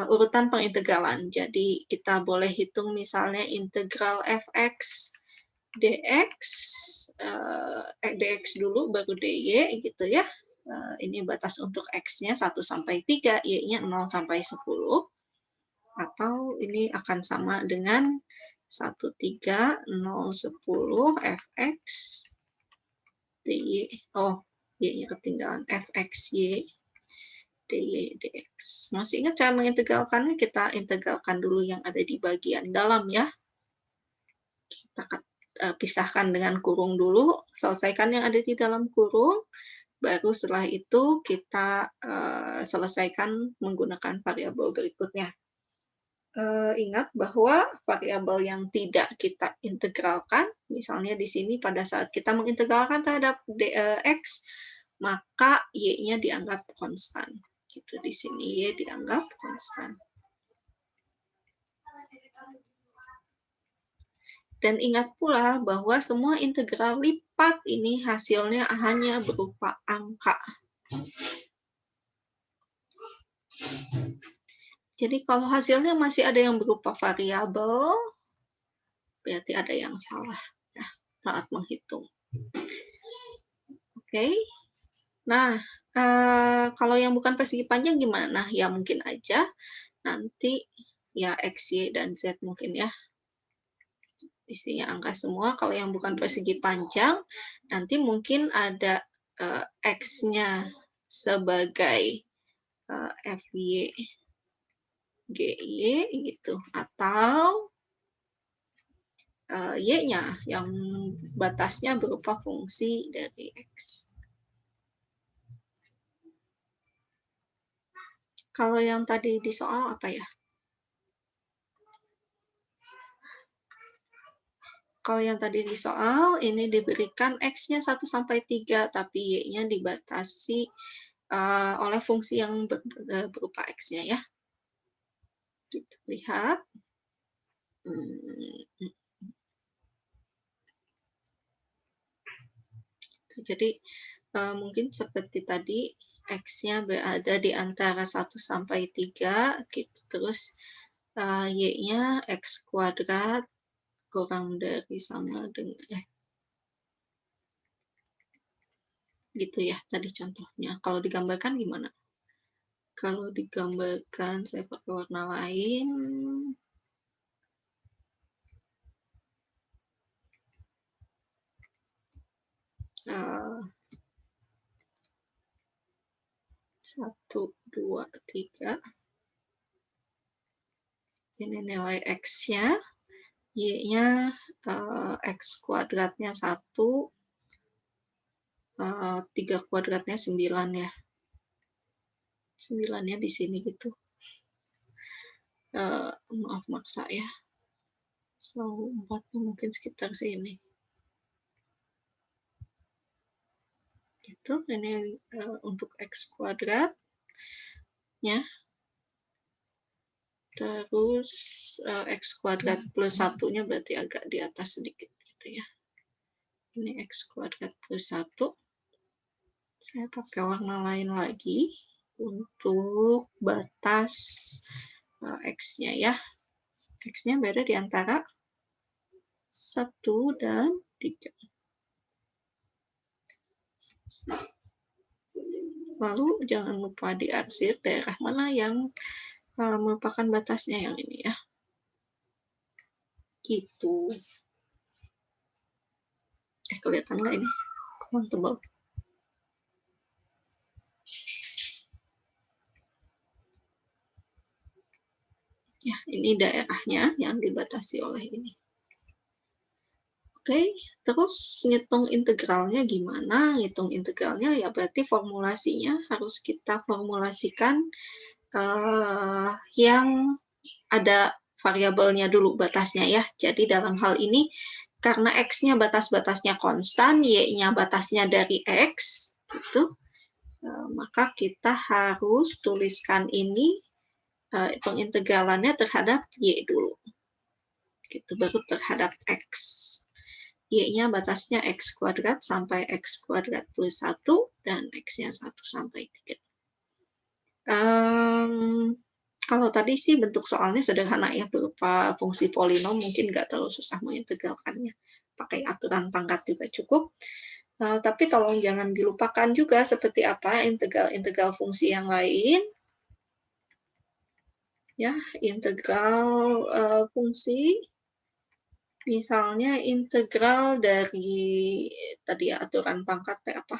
urutan pengintegralan. Jadi, kita boleh hitung misalnya integral fx dx, dx dulu, baru dy, gitu ya. Ini batas untuk x-nya 1 sampai 3, y-nya 0 sampai 10. Atau ini akan sama dengan 1, 3, 0, 10, fx, dy, y-nya ketinggalan, fxy, dy, dx. Masih ingat cara mengintegralkannya? Kita integralkan dulu yang ada di bagian dalam ya. Kita pisahkan dengan kurung dulu, selesaikan yang ada di dalam kurung, baru setelah itu kita selesaikan menggunakan variabel berikutnya. Ingat bahwa variabel yang tidak kita integralkan, misalnya di sini pada saat kita mengintegralkan terhadap x, maka y-nya dianggap konstan. Gitu, di sini y dianggap konstan. Dan ingat pula bahwa semua integral lipat ini hasilnya hanya berupa angka. Jadi kalau hasilnya masih ada yang berupa variabel, berarti ada yang salah ya, saat menghitung. Oke. Nah, kalau yang bukan persegi panjang gimana? Ya mungkin aja nanti ya X, Y, dan Z mungkin ya. Isinya angka semua. Kalau yang bukan persegi panjang, nanti mungkin ada X-nya sebagai FY, GY gitu. Atau Y-nya yang batasnya berupa fungsi dari X. Kalau yang tadi di soal apa ya? Kalau yang tadi di soal, ini diberikan X-nya 1 sampai 3, tapi Y-nya dibatasi oleh fungsi yang berupa X-nya ya. Kita lihat. Jadi, mungkin seperti tadi, X-nya berada di antara 1 sampai 3, gitu. Terus Y-nya X kuadrat kurang dari sama dengan gitu ya tadi contohnya. Kalau digambarkan gimana? Kalau digambarkan saya pakai warna lain. Satu, dua, tiga. Ini nilai X-nya. Y-nya X kuadratnya 1, 3 kuadratnya 9 ya. 9-nya di sini gitu. Maaf maksa ya. So, 4-nya mungkin sekitar sini. Gitu, ini untuk X kuadratnya. Terus X kuadrat plus 1-nya berarti agak di atas sedikit gitu ya. Ini X kuadrat plus 1. Saya pakai warna lain lagi untuk batas X-nya ya. X-nya berada di antara 1 dan 3. Lalu jangan lupa diarsir daerah mana yang merupakan batasnya yang ini ya. Gitu. Kelihatan nggak ini? Kurang tebal. Ya, ini daerahnya yang dibatasi oleh ini. Oke, terus ngitung integralnya gimana? Ngitung integralnya ya berarti formulasinya harus kita formulasikan yang ada variabelnya dulu, batasnya ya. Jadi dalam hal ini, karena X-nya batas-batasnya konstan, Y-nya batasnya dari X, gitu, maka kita harus tuliskan ini pengintegralannya terhadap Y dulu. Gitu, baru terhadap X. Y-nya batasnya X kuadrat sampai X kuadrat plus 1, dan X-nya 1 sampai 3. Kalau tadi sih bentuk soalnya sederhana ya, berupa fungsi polinom, mungkin nggak terlalu susah mengintegralkannya. Pakai aturan pangkat juga cukup. Tapi tolong jangan dilupakan juga seperti apa integral fungsi yang lain. Ya, integral fungsi. Misalnya integral dari tadi ya, aturan pangkat apa?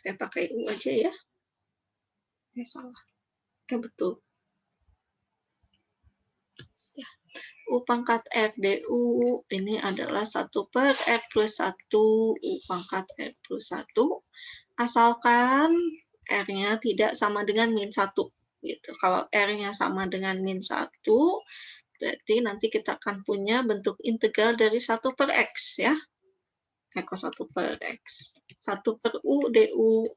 Saya pakai U aja ya. Salah. Betul. Ya. U pangkat R DU ini adalah 1 per R plus 1 U pangkat R plus 1. Asalkan R-nya tidak sama dengan min 1. Gitu. Kalau R-nya sama dengan min 1, berarti nanti kita akan punya bentuk integral dari 1 per X ya. Cos 1 per X. 1 per U DU.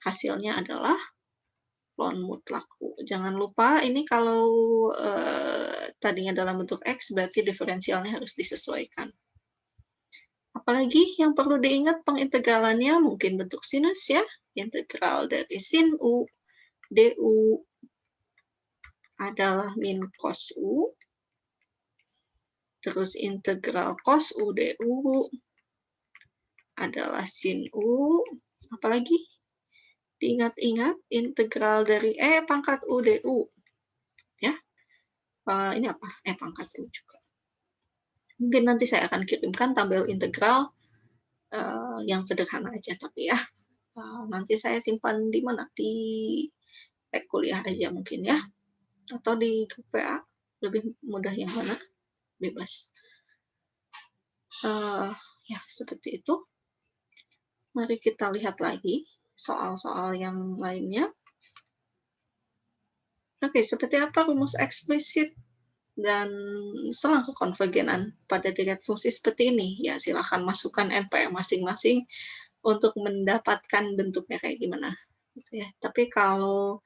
Hasilnya adalah ln mutlak U. Jangan lupa ini kalau tadinya dalam bentuk X, berarti diferensialnya harus disesuaikan. Apalagi yang perlu diingat pengintegralannya mungkin bentuk sinus ya. Integral dari sin U DU adalah min cos U. Terus integral cos U DU adalah sin U. Apalagi? Diingat-ingat integral dari E pangkat U DU. Ya. Ini apa? E pangkat U juga. Mungkin nanti saya akan kirimkan tabel integral yang sederhana aja tapi ya. Nanti saya simpan di mana? Di kuliah aja mungkin ya. Atau di grup PA. Lebih mudah yang mana? Bebas. Ya, seperti itu. Mari kita lihat lagi soal-soal yang lainnya. Oke, seperti apa rumus eksplisit dan selang kekonvergenan pada direct fungsi seperti ini? Ya, silahkan masukkan NPM masing-masing untuk mendapatkan bentuknya kayak gimana. Gitu ya. Tapi kalau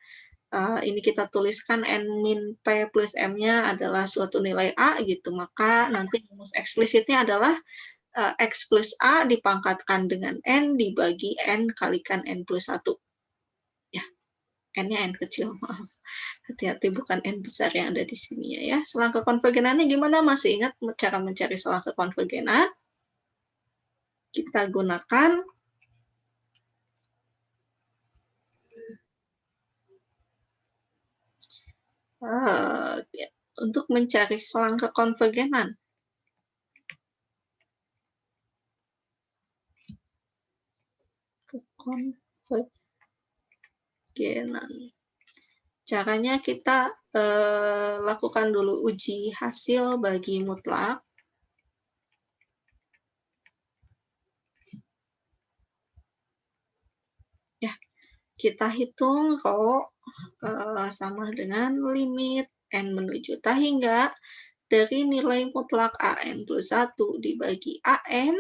ini kita tuliskan N min P plus M-nya adalah suatu nilai A gitu, maka nanti rumus eksplisitnya adalah X plus A dipangkatkan dengan N dibagi N kalikan N plus 1. Ya, N-nya N kecil, maaf. Hati-hati bukan N besar yang ada di sini ya. Selang kekonvergenannya gimana? Masih ingat cara mencari selang kekonvergenan? Kita gunakan untuk mencari selang kekonvergenan. Caranya kita lakukan dulu uji hasil bagi mutlak. Ya, kita hitung rho sama dengan limit N menuju ta hingga dari nilai mutlak AN plus 1 dibagi AN,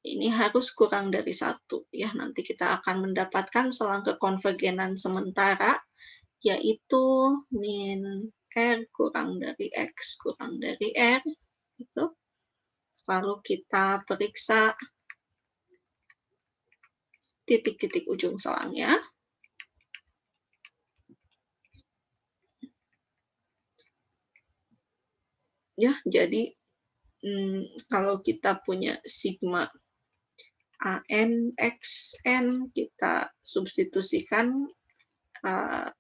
ini harus kurang dari 1. Ya, nanti kita akan mendapatkan selang kekonvergenan sementara, yaitu min R kurang dari X kurang dari R. Gitu. Lalu kita periksa titik-titik ujung selangnya. Ya, jadi kalau kita punya sigma AN XN, kita substitusikan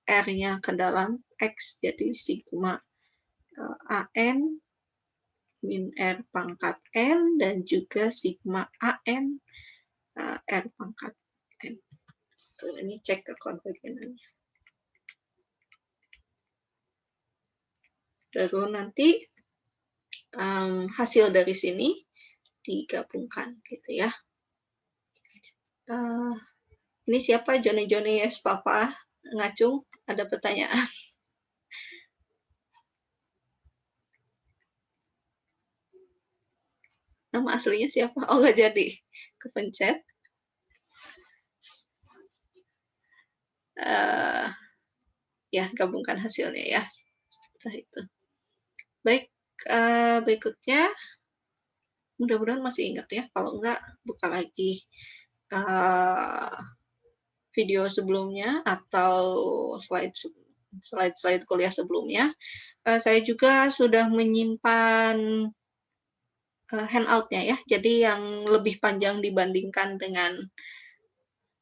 R-nya ke dalam X, jadi sigma AN min R pangkat N, dan juga sigma AN R pangkat N. Ini cek ke konvergenannya. Lalu nanti hasil dari sini digabungkan, gitu ya. Ini siapa? Joni yes Papa Ngacung, ada pertanyaan? Nama aslinya siapa? Oh, nggak jadi kepencet. Ya, gabungkan hasilnya ya. Setelah itu. Baik, berikutnya. Mudah-mudahan masih ingat ya. Kalau enggak, buka lagi video sebelumnya atau slide kuliah sebelumnya. Saya juga sudah menyimpan handout-nya ya. Jadi yang lebih panjang dibandingkan dengan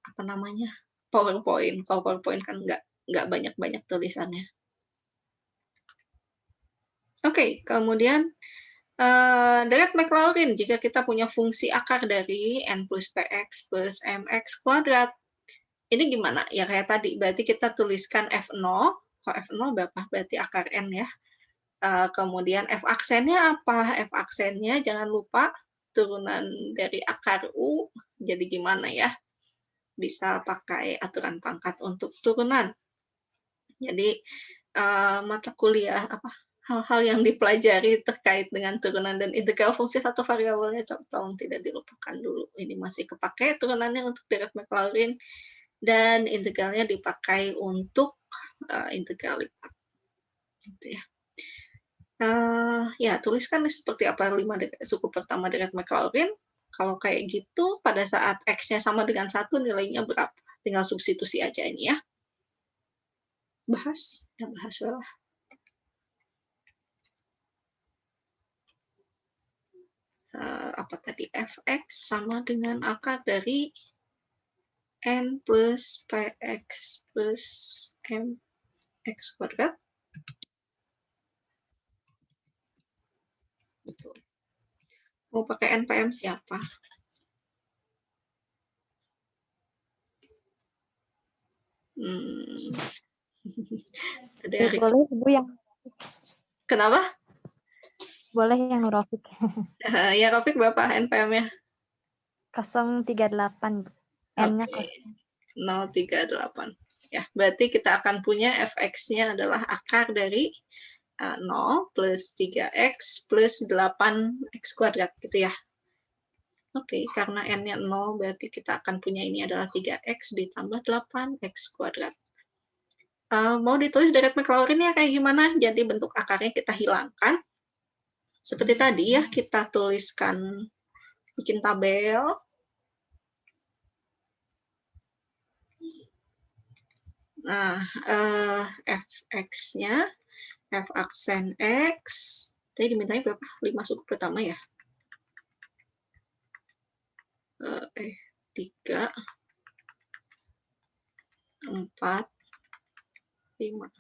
apa namanya PowerPoint. Kalau PowerPoint kan nggak banyak-banyak tulisannya. Oke, kemudian Deret Maclaurin, jika kita punya fungsi akar dari n plus px plus mx kuadrat. Ini gimana? Ya kayak tadi, berarti kita tuliskan f0. Kalau f0 berapa? Berarti akar n ya. Kemudian f aksennya apa? F aksennya jangan lupa turunan dari akar u. Jadi gimana ya? Bisa pakai aturan pangkat untuk turunan. Jadi mata kuliah apa? Hal-hal yang dipelajari terkait dengan turunan dan integral fungsi satu variabelnya tolong tidak dilupakan dulu. Ini masih kepakai turunannya untuk Deret Maclaurin dan integralnya dipakai untuk integral lipat. Gitu ya. Ya, tuliskan seperti apa 5 suku pertama Deret Maclaurin. Kalau kayak gitu, pada saat X-nya sama dengan 1, nilainya berapa? Tinggal substitusi aja ini ya. Bahas lah. Apa tadi? Fx sama dengan akar dari n plus px plus mx kuadrat. Betul. Mau pakai NPM siapa? Boleh Bu yang. Kenapa? Boleh yang Nurofik. Ya, Rofik berapa NPM-nya? 038. N-nya kosong. 038. Ya, berarti kita akan punya fx-nya adalah akar dari 0 plus 3x plus 8x kuadrat, gitu ya. Oke, karena n-nya 0, berarti kita akan punya ini adalah 3x ditambah 8x kuadrat. Mau ditulis Deret Maclaurin ya kayak gimana? Jadi bentuk akarnya kita hilangkan. Seperti tadi ya, kita tuliskan, bikin tabel. Nah, fx-nya, f aksen x, tadi dimintanya berapa? 5 suku pertama ya? 3, 4, 5.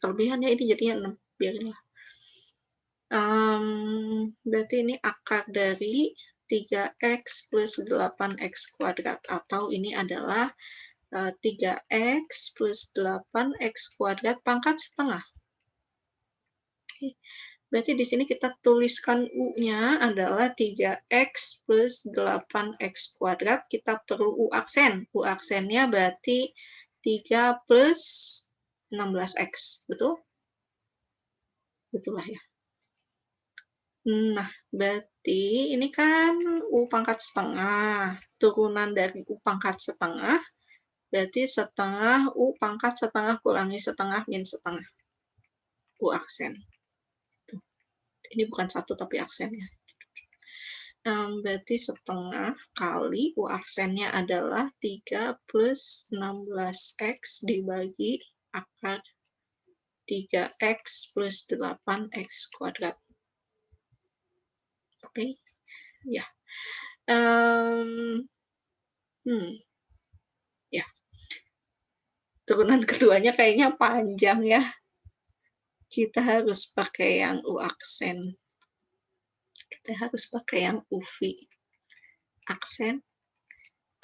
Kelebihannya ini jadinya 6, biarin lah. Berarti ini akar dari 3x plus 8x kuadrat, atau ini adalah 3x plus 8x kuadrat pangkat setengah. Oke. Berarti di sini kita tuliskan U-nya adalah 3x plus 8x kuadrat. Kita perlu U aksen. U aksennya berarti 3 plus 16x. Betul? Betul lah ya. Nah, berarti ini kan U pangkat setengah. Turunan dari U pangkat setengah. Berarti setengah U pangkat setengah kurangi setengah min setengah. U aksen. Ini bukan 1 tapi aksennya. Berarti setengah kali U aksennya adalah 3 plus 16x dibagi akar 3x plus 8x kuadrat. Oke, ya. Um, ya. Turunan keduanya kayaknya panjang ya. Kita harus pakai yang U aksen. Kita harus pakai yang UV. Aksen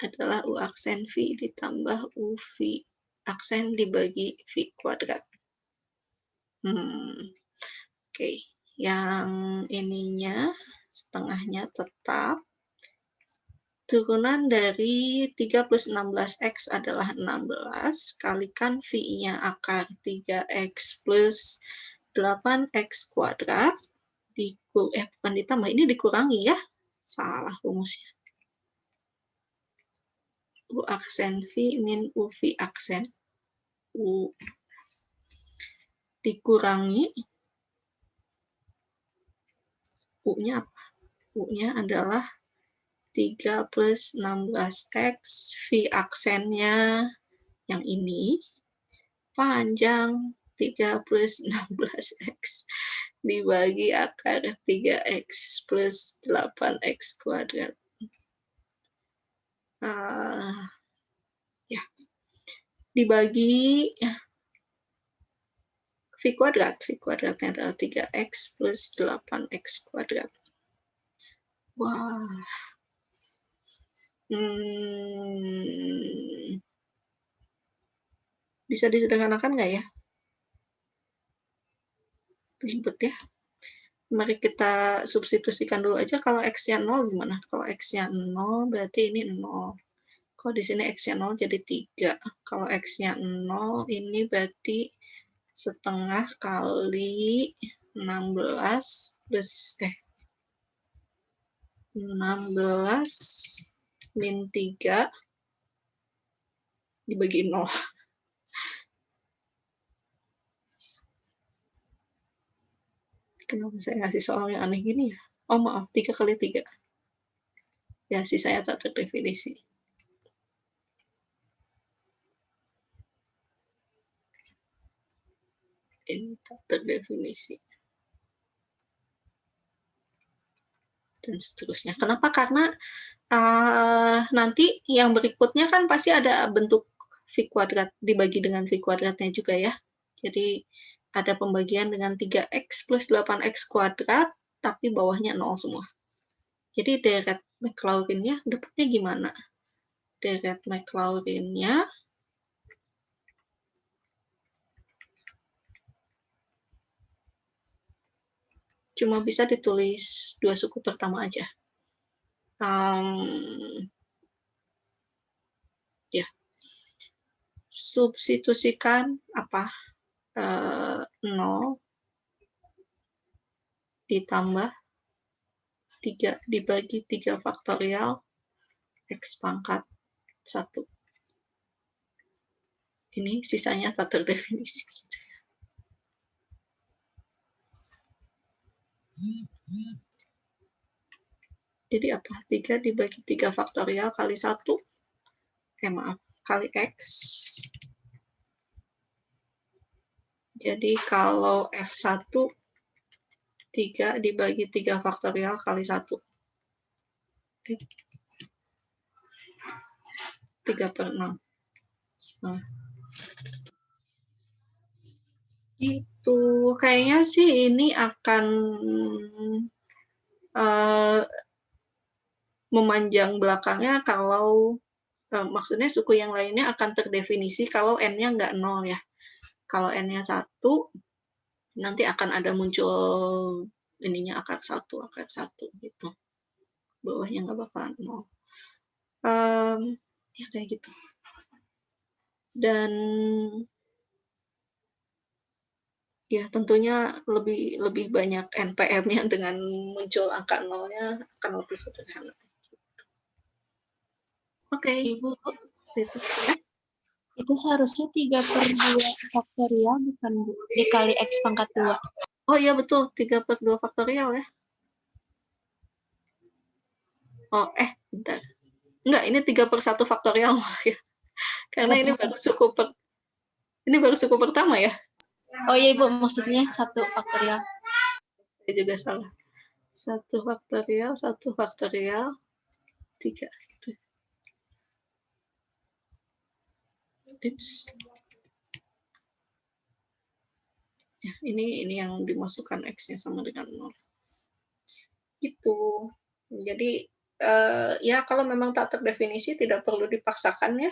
adalah U aksen V ditambah UV aksen dibagi V kuadrat. Oke. Yang ininya setengahnya tetap. Turunan dari 3 plus 16x adalah 16, kalikan V-nya akar 3x plus 8x kuadrat, bukan ditambah, ini dikurangi ya, salah rumusnya. U aksen V min UV aksen, U dikurangi, U-nya apa? U-nya adalah 3 plus 16x, V aksennya yang ini, panjang 3 plus 16x dibagi akar 3x plus 8x kuadrat. Ya, dibagi V kuadrat. V kuadratnya adalah 3x plus 8x kuadrat. Wah. Bisa disederhanakan nggak ya? Ribet ya. Mari kita substitusikan dulu aja. Kalau x-nya 0 gimana? Kalau x-nya 0 berarti ini 0. Kalau di sini x-nya 0 jadi 3. Kalau x-nya 0 ini berarti setengah kali 16 plus 16 min 3 dibagi 0. Kenapa saya ngasih soal yang aneh gini ya? Oh maaf, 3 kali 3. Ya, sisanya tak terdefinisi. Ini tak terdefinisi. Dan seterusnya. Kenapa? Karena nanti yang berikutnya kan pasti ada bentuk V kuadrat dibagi dengan V kuadratnya juga ya. Jadi ada pembagian dengan 3x plus 8x kuadrat, tapi bawahnya 0 semua. Jadi deret Maclaurin-nya dapatnya gimana? Deret Maclaurin-nya cuma bisa ditulis 2 suku pertama aja. Ya. Substitusikan apa? 0 ditambah 3 dibagi 3 faktorial x pangkat 1. Ini sisanya tak terdefinisi. Jadi apa? 3 dibagi 3 faktorial kali 1. Kali x. Jadi kalau F1 3 dibagi 3 faktorial kali 1. 3/6. Nah. Gitu. Kayaknya sih ini akan memanjang belakangnya kalau maksudnya suku yang lainnya akan terdefinisi kalau n-nya nggak 0 ya. Kalau n-nya 1, nanti akan ada muncul ininya akar 1 gitu. Bawahnya nggak bakalan 0. Ya kayak gitu. Dan ya tentunya lebih banyak NPM-nya dengan muncul angka 0-nya akan lebih sederhana. Oke. Ibu, itu seharusnya 3/2 faktorial bukan Bu? Dikali X pangkat 2. Oh iya betul, 3/2 faktorial ya. Oh, bentar. Enggak, ini 3/1 faktorial ya. Karena ini baru suku pertama ya. Oh iya Ibu, maksudnya 1 faktorial. Saya juga salah. 1 faktorial, 1 faktorial, 3. Gitu. Ya, ini yang dimasukkan X-nya sama dengan 0. Gitu. Jadi, ya kalau memang tak terdefinisi tidak perlu dipaksakan ya.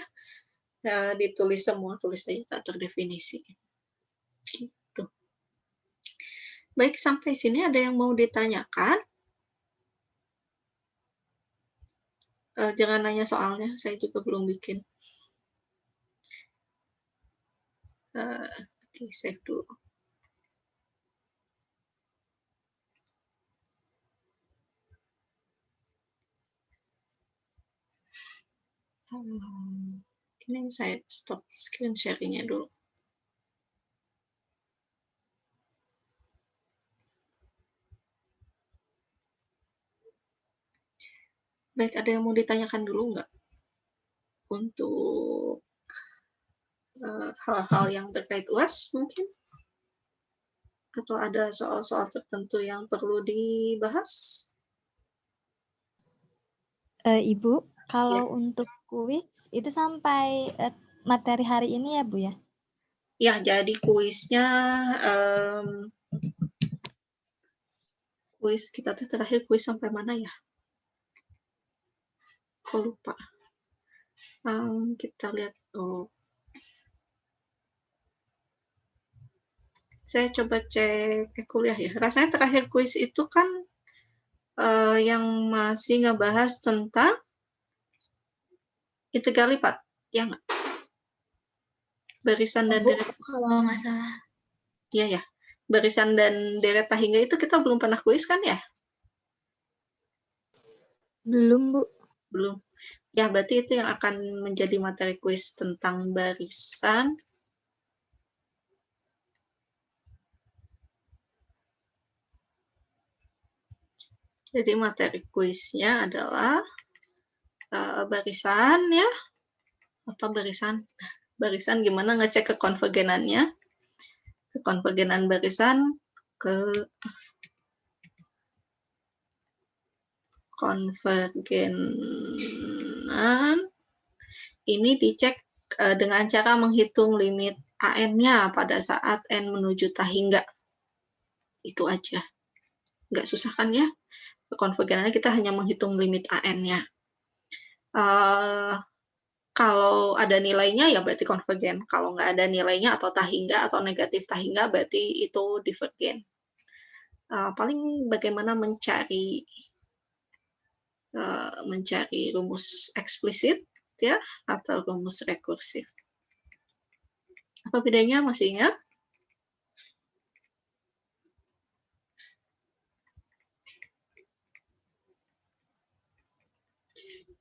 Ditulis semua, tulis saja tak terdefinisi. Gitu. Baik, sampai sini ada yang mau ditanyakan? Jangan nanya soalnya, saya juga belum bikin. Oke, save dulu. Ini saya stop screen sharing-nya dulu. Baik, ada yang mau ditanyakan dulu nggak? Untuk hal-hal yang terkait UAS mungkin? Atau ada soal-soal tertentu yang perlu dibahas? Ibu, kalau Ya. untuk kuis itu sampai materi hari ini ya Bu ya? Ya, jadi kuisnya, kuis kita terakhir kuis sampai mana ya? Kok lupa. Kita lihat. Saya coba cek kuliah ya. Rasanya terakhir kuis itu kan yang masih ngebahas tentang integral lipat, ya nggak? Barisan dan deret. Kalau nggak salah. Iya ya. Barisan dan deret tahingga itu kita belum pernah kuis kan ya? Belum Bu. Belum. Ya, berarti itu yang akan menjadi materi kuis tentang barisan. Jadi materi kuisnya adalah barisan ya. Apa barisan? Barisan gimana ngecek kekonvergenannya? Kekonvergenan barisan, konvergenan ini dicek dengan cara menghitung limit AN-nya pada saat N menuju tahingga. Itu aja. Nggak susah kan ya? Konvergenannya kita hanya menghitung limit AN-nya. Kalau ada nilainya ya berarti konvergen. Kalau nggak ada nilainya atau tahingga atau negatif tahingga berarti itu divergen. Paling bagaimana mencari rumus eksplisit ya atau rumus rekursif. Apa bedanya, masih ingat?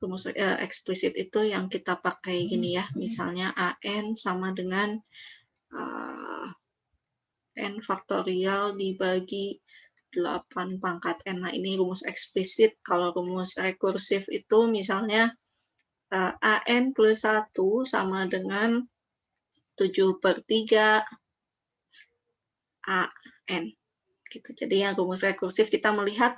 Rumus eksplisit itu yang kita pakai gini ya, misalnya AN sama dengan N faktorial dibagi 8 pangkat N. Nah, ini rumus eksplisit. Kalau rumus rekursif itu misalnya AN plus 1 sama dengan 7/3 AN. Gitu. Jadi yang rumus rekursif kita melihat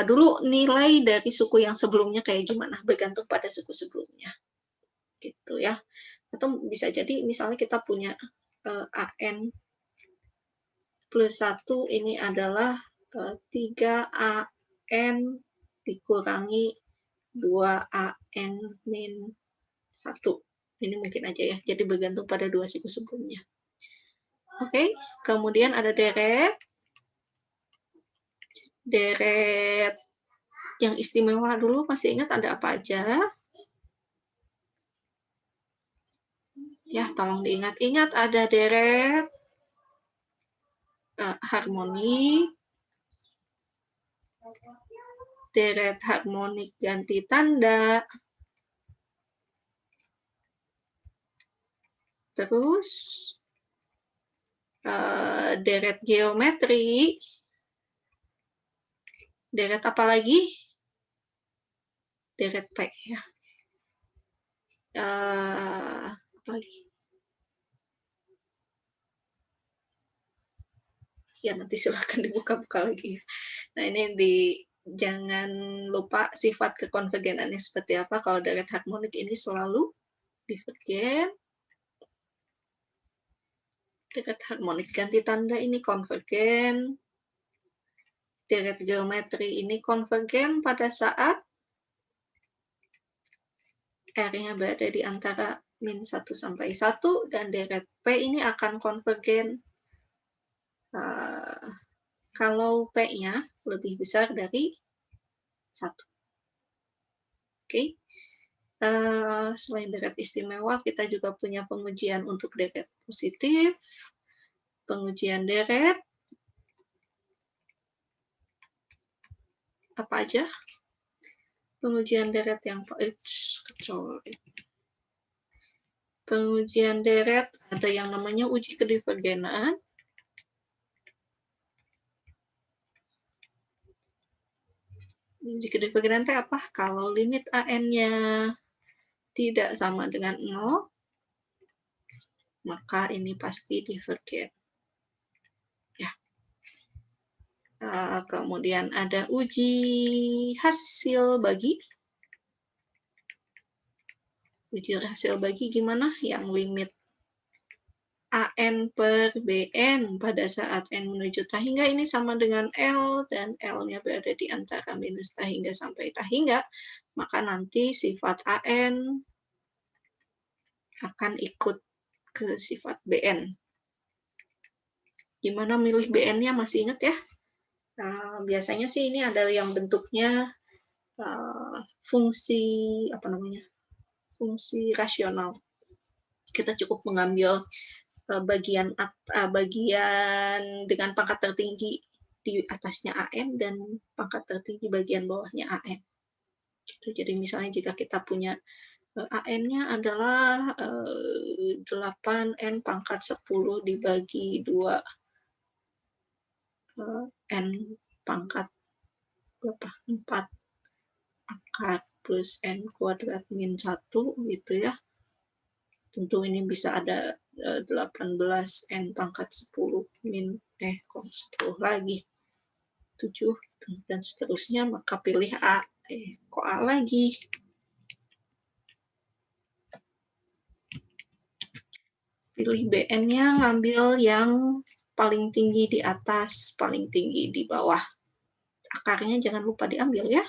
dulu nilai dari suku yang sebelumnya kayak gimana, bergantung pada suku sebelumnya. Gitu ya. Atau bisa jadi misalnya kita punya AN plus 1 ini adalah 3AN dikurangi 2AN min 1. Ini mungkin aja ya, jadi bergantung pada dua suku sebelumnya. Oke, kemudian ada deret. Deret yang istimewa dulu, masih ingat ada apa aja? Ya, tolong diingat-ingat, ada deret harmonik, deret harmonik ganti tanda, terus deret geometri, deret apa lagi? Deret P ya. Apa lagi? Ya, nanti silahkan dibuka-buka lagi. Nah, ini jangan lupa sifat kekonvergenannya seperti apa. Kalau deret harmonik ini selalu divergen. Deret harmonik ganti tanda ini konvergen. Deret geometri ini konvergen pada saat R-nya berada di antara min 1 sampai 1, dan deret P ini akan konvergen kalau P-nya lebih besar dari 1. Oke. Selain deret istimewa, kita juga punya pengujian untuk deret positif, pengujian deret, apa aja? Pengujian deret yang pengujian deret ada yang namanya uji kedivergenan. Uji kedivergenan itu apa? Kalau limit AN-nya tidak sama dengan 0, maka ini pasti divergen. Ya. Kemudian ada uji hasil bagi. Uji hasil bagi gimana? Yang limit AN per BN pada saat N menuju tahingga ini sama dengan L, dan L-nya berada di antara minus tahingga sampai tahingga, maka nanti sifat AN akan ikut ke sifat BN. Gimana milih BN-nya, masih ingat ya? Biasanya sih ini ada yang bentuknya fungsi, apa namanya? Fungsi rasional. Kita cukup mengambil bagian dengan pangkat tertinggi di atasnya AN dan pangkat tertinggi bagian bawahnya AN. Jadi misalnya jika kita punya AN-nya adalah 8N pangkat 10 dibagi 2 N pangkat berapa? 4 akar plus N kuadrat min 1 gitu ya. Tentu ini bisa ada 18N pangkat 10 min 10 lagi 7 dan seterusnya, maka pilih A. Kok A lagi? Pilih BN-nya, ngambil yang paling tinggi di atas, paling tinggi di bawah. Akarnya jangan lupa diambil ya.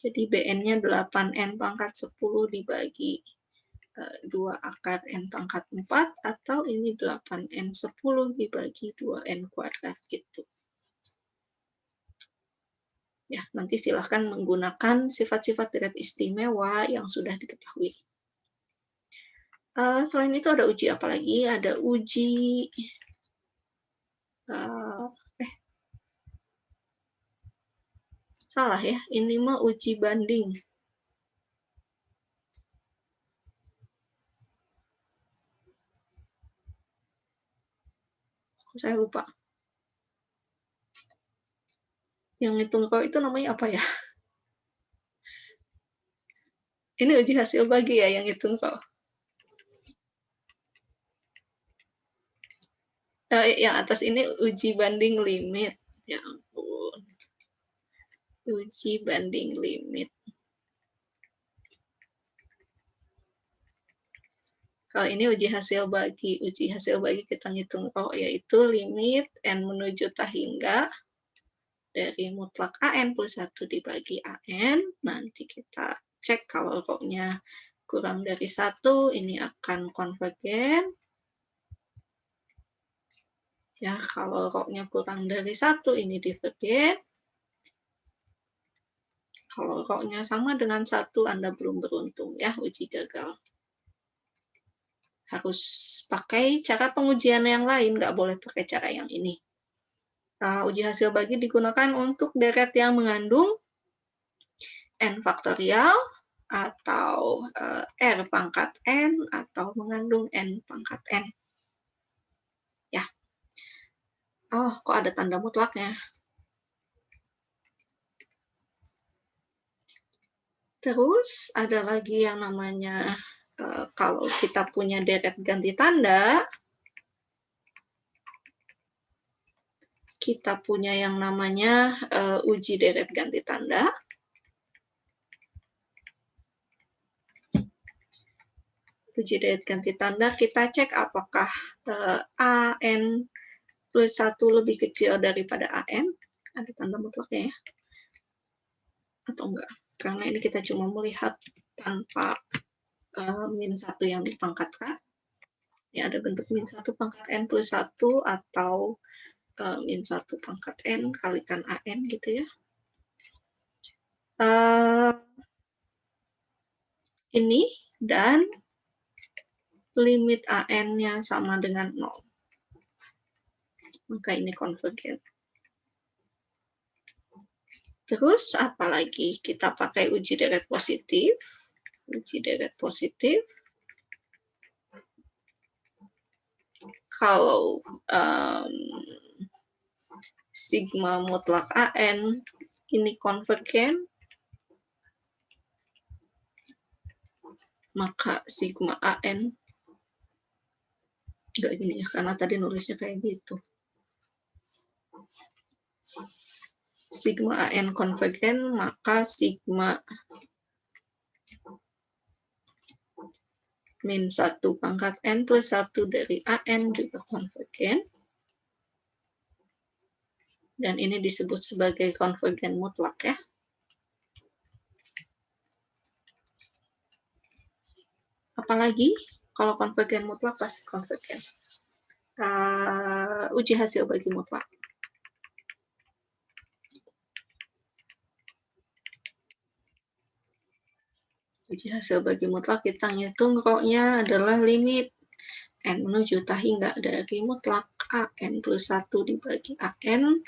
Jadi BN-nya 8N pangkat 10 dibagi 2 akar N pangkat 4, atau ini 8N 10 dibagi 2N kuadrat gitu. Ya, nanti silahkan menggunakan sifat-sifat deret istimewa yang sudah diketahui. Selain itu ada uji apa lagi? Ada uji salah ya, ini mah uji banding. Saya lupa. Yang ngitung kok itu namanya apa ya? Ini uji hasil bagi ya yang ngitung kok. Yang atas ini uji banding limit. Ya ampun. Uji banding limit. Kalau ini uji hasil bagi. Uji hasil bagi kita ngitung kok, yaitu limit N menuju tahingga dari mutlak AN plus 1 dibagi AN. Nanti kita cek kalau rho-nya kurang dari 1, ini akan konvergen. Ya, kalau rho-nya kurang dari 1, ini divergen. Kalau rho-nya sama dengan 1, Anda belum beruntung ya, uji gagal. Harus pakai cara pengujian yang lain, nggak boleh pakai cara yang ini. Uji hasil bagi digunakan untuk deret yang mengandung N faktorial, atau R pangkat N, atau mengandung N pangkat N. Ya. Oh, kok ada tanda mutlaknya? Terus ada lagi yang namanya, kalau kita punya deret ganti tanda, kita punya yang namanya uji deret ganti tanda. Uji deret ganti tanda, kita cek apakah AN plus 1 lebih kecil daripada AN, ada tanda mutlaknya ya, atau enggak. Karena ini kita cuma melihat tanpa min 1 yang dipangkatkan. Ini ada bentuk min 1 pangkat N plus 1 atau min 1 pangkat N kalikan AN gitu ya. Ini dan limit AN-nya sama dengan 0. Maka ini konvergen. Terus apalagi kita pakai uji deret positif. Uji deret positif. Kalau sigma mutlak AN ini konvergen, maka sigma AN enggak gini ya, karena tadi nulisnya kayak gitu. Sigma AN konvergen, maka sigma min 1 pangkat N plus 1 dari AN juga konvergen. Dan ini disebut sebagai konvergen mutlak ya. Apalagi kalau konvergen mutlak pasti konvergen. Uji hasil bagi mutlak. Uji hasil bagi mutlak kita ngitung rho-nya adalah limit N menuju hingga dari mutlak AN plus 1 dibagi AN.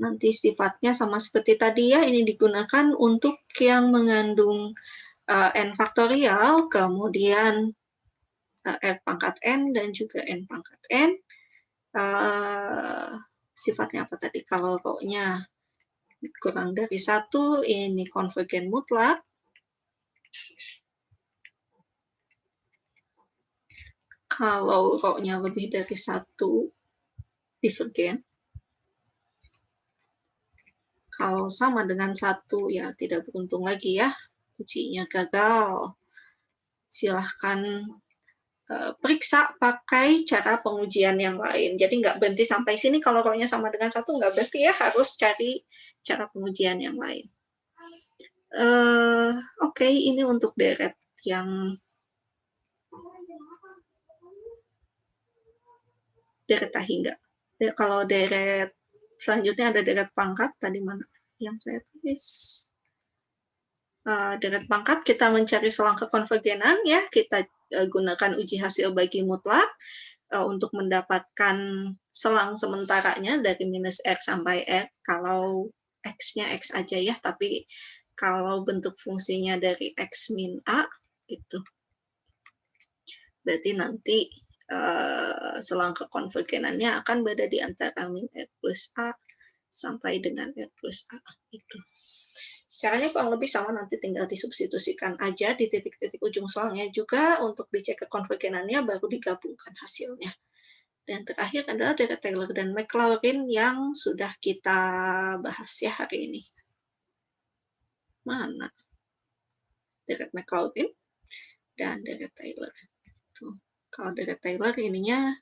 Nanti sifatnya sama seperti tadi ya, ini digunakan untuk yang mengandung N faktorial, kemudian R pangkat N dan juga N pangkat N. Sifatnya apa tadi? Kalau rho-nya kurang dari 1, ini konvergen mutlak. Kalau rho-nya lebih dari 1, divergen. Kalau sama dengan 1, ya tidak beruntung lagi ya. Ujinya gagal. Silahkan periksa pakai cara pengujian yang lain. Jadi nggak berhenti sampai sini. Kalau rho-nya sama dengan 1, nggak berhenti ya. Harus cari cara pengujian yang lain. Oke, ini untuk deret yang deret hingga. Kalau deret selanjutnya ada deret pangkat, tadi mana yang saya tulis? Deret pangkat kita mencari selang kekonvergenan ya, kita gunakan uji hasil bagi mutlak untuk mendapatkan selang sementaranya dari minus R sampai R. Kalau X-nya X aja ya, tapi kalau bentuk fungsinya dari X min A, itu. Berarti nanti selang kekonvergenannya akan berada di antara min R plus A sampai dengan R plus A. Itu. Caranya kurang lebih sama, nanti tinggal disubstitusikan aja di titik-titik ujung selangnya juga untuk dicek kekonvergenannya, baru digabungkan hasilnya. Dan terakhir adalah deret Taylor dan Maclaurin yang sudah kita bahas ya hari ini. Mana? Deret Maclaurin dan deret Taylor. Tuh. Kalau deret Taylor ininya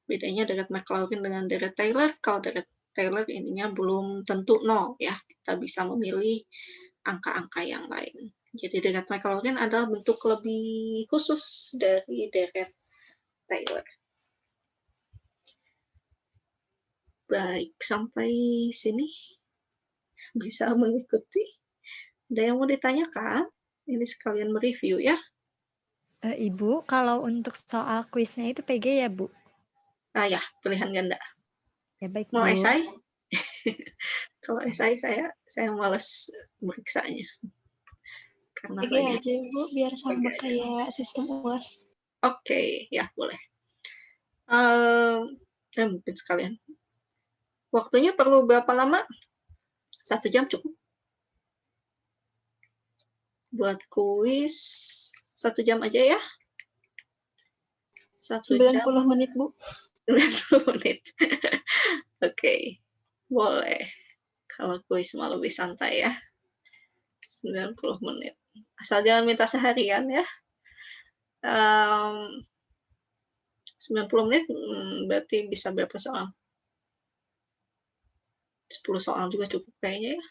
bedanya deret Maclaurin dengan deret Taylor. Kalau deret Taylor ininya belum tentu 0 ya. Kita bisa memilih angka-angka yang lain. Jadi deret Maclaurin adalah bentuk lebih khusus dari deret Taylor. Baik, sampai sini bisa mengikuti. Ada yang mau ditanyakan? Ini sekalian mereview ya. Ibu, kalau untuk soal kuisnya itu PG ya, Bu? Ya, pilihan ganda. Ya, baik, Mau Bu. esai? Kalau esai saya malas meriksanya. Karena PG aja, Bu, biar sama kayak sistem UAS. Oke, ya boleh. Mungkin sekalian. Waktunya perlu berapa lama? 1 jam cukup. Buat kuis 1 jam aja ya. 1 90 jam. menit, Bu. 90 menit. Oke, boleh. Kalau kuis mah lebih santai ya. 90 menit. Asal jangan minta seharian ya. 90 menit berarti bisa berapa soal? 10 soal juga cukup kayaknya ya.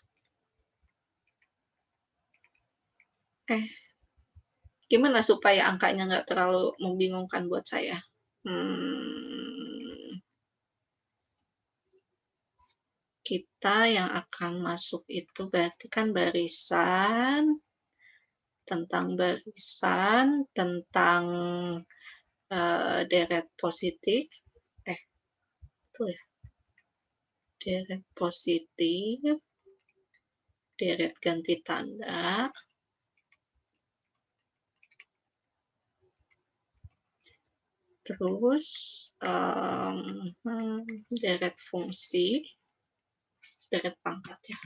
Gimana supaya angkanya nggak terlalu membingungkan buat saya? Kita yang akan masuk itu berarti kan barisan, tentang deret positif, betul ya? Deret positif, deret ganti tanda, terus deret fungsi, deret pangkat ya.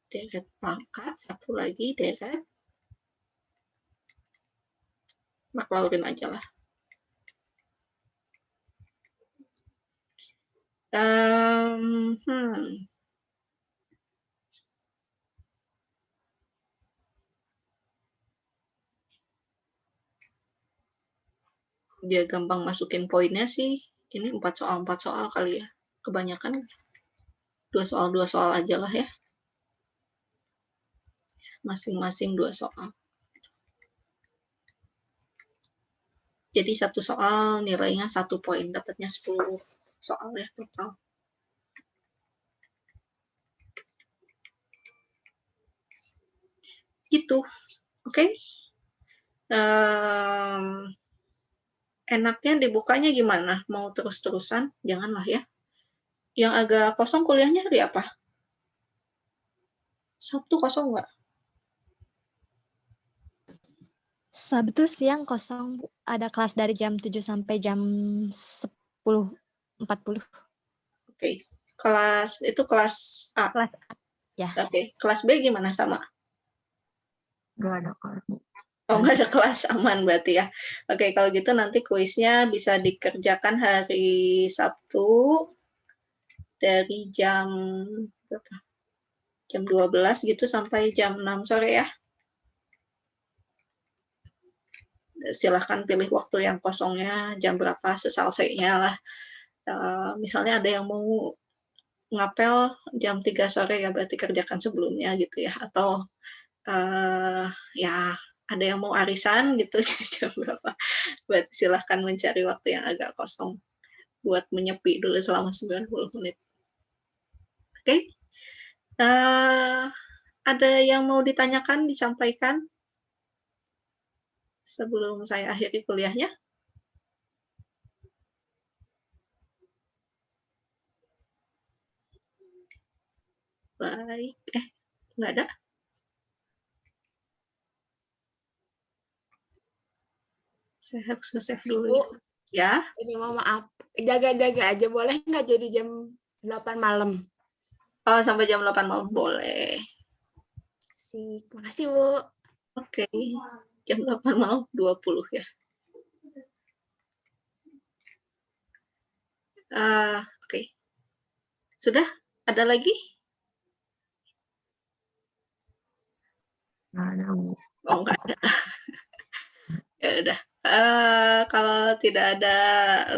Deret pangkat, satu lagi deret maklaurin aja lah. Biar gampang masukin poinnya sih, ini 4 soal kali ya. Kebanyakan 2 soal aja lah ya. Masing-masing 2 soal. Jadi 1 soal nilainya 1 poin, dapatnya 10 soal ya total. Gitu, oke? Enaknya dibukanya gimana? Mau terus-terusan? Janganlah ya. Yang agak kosong kuliahnya hari apa? Sabtu kosong nggak? Sabtu siang kosong, Bu. Ada kelas dari jam 7 sampai jam 10.40. Oke. Itu kelas A. Kelas A, ya. Oke. Kelas B gimana, sama? Nggak ada kelas. Oh, nggak ada kelas, aman berarti ya. Oke, kalau gitu nanti kuisnya bisa dikerjakan hari Sabtu dari jam berapa? Jam 12 gitu sampai jam 6 sore ya. Silahkan pilih waktu yang kosongnya jam berapa seselesainya lah. Misalnya ada yang mau ngapel jam 3 sore ya berarti kerjakan sebelumnya gitu ya. Atau ya ada yang mau arisan gitu jam berapa. Berarti silahkan mencari waktu yang agak kosong buat menyepi dulu selama 90 menit. Oke? Ada yang mau ditanyakan, disampaikan sebelum saya akhiri kuliahnya? Baik. Nggak ada? Saya harus nge-save dulu. Bu, ya. ini mau maaf, jaga-jaga aja boleh nggak jadi jam 8 malam? Oh, sampai jam 8 malam boleh. Makasih, Bu. Oke, jam 8 malam 20 ya. Oke. Sudah? Ada lagi? Nggak ada, Bu. Oh, nggak ada. Ya udah. Kalau tidak ada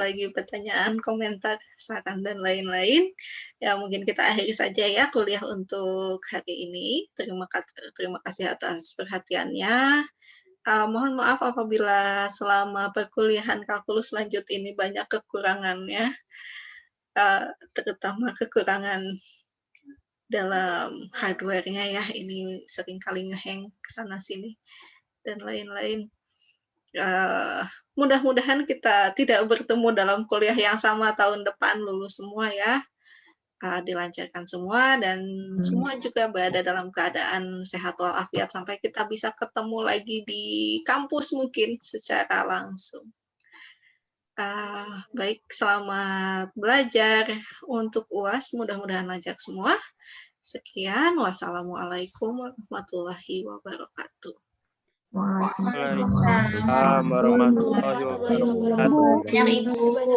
lagi pertanyaan, komentar, saran, dan lain-lain, ya mungkin kita akhiri saja ya kuliah untuk hari ini. Terima kasih atas perhatiannya. Mohon maaf apabila selama perkuliahan kalkulus lanjut ini banyak kekurangannya, terutama kekurangan dalam hardware-nya ya, ini sering kali ngehang kesana sini dan lain-lain. Mudah-mudahan kita tidak bertemu dalam kuliah yang sama tahun depan, lulus semua ya, dilancarkan semua dan semua juga berada dalam keadaan sehat walafiat sampai kita bisa ketemu lagi di kampus mungkin secara langsung. Baik, selamat belajar untuk UAS, mudah-mudahan lancar semua. Sekian, wassalamualaikum warahmatullahi wabarakatuh. Waalaikumsalam. Waalaikumsalam warahmatullahi wabarakatuh. Terima kasih banyak.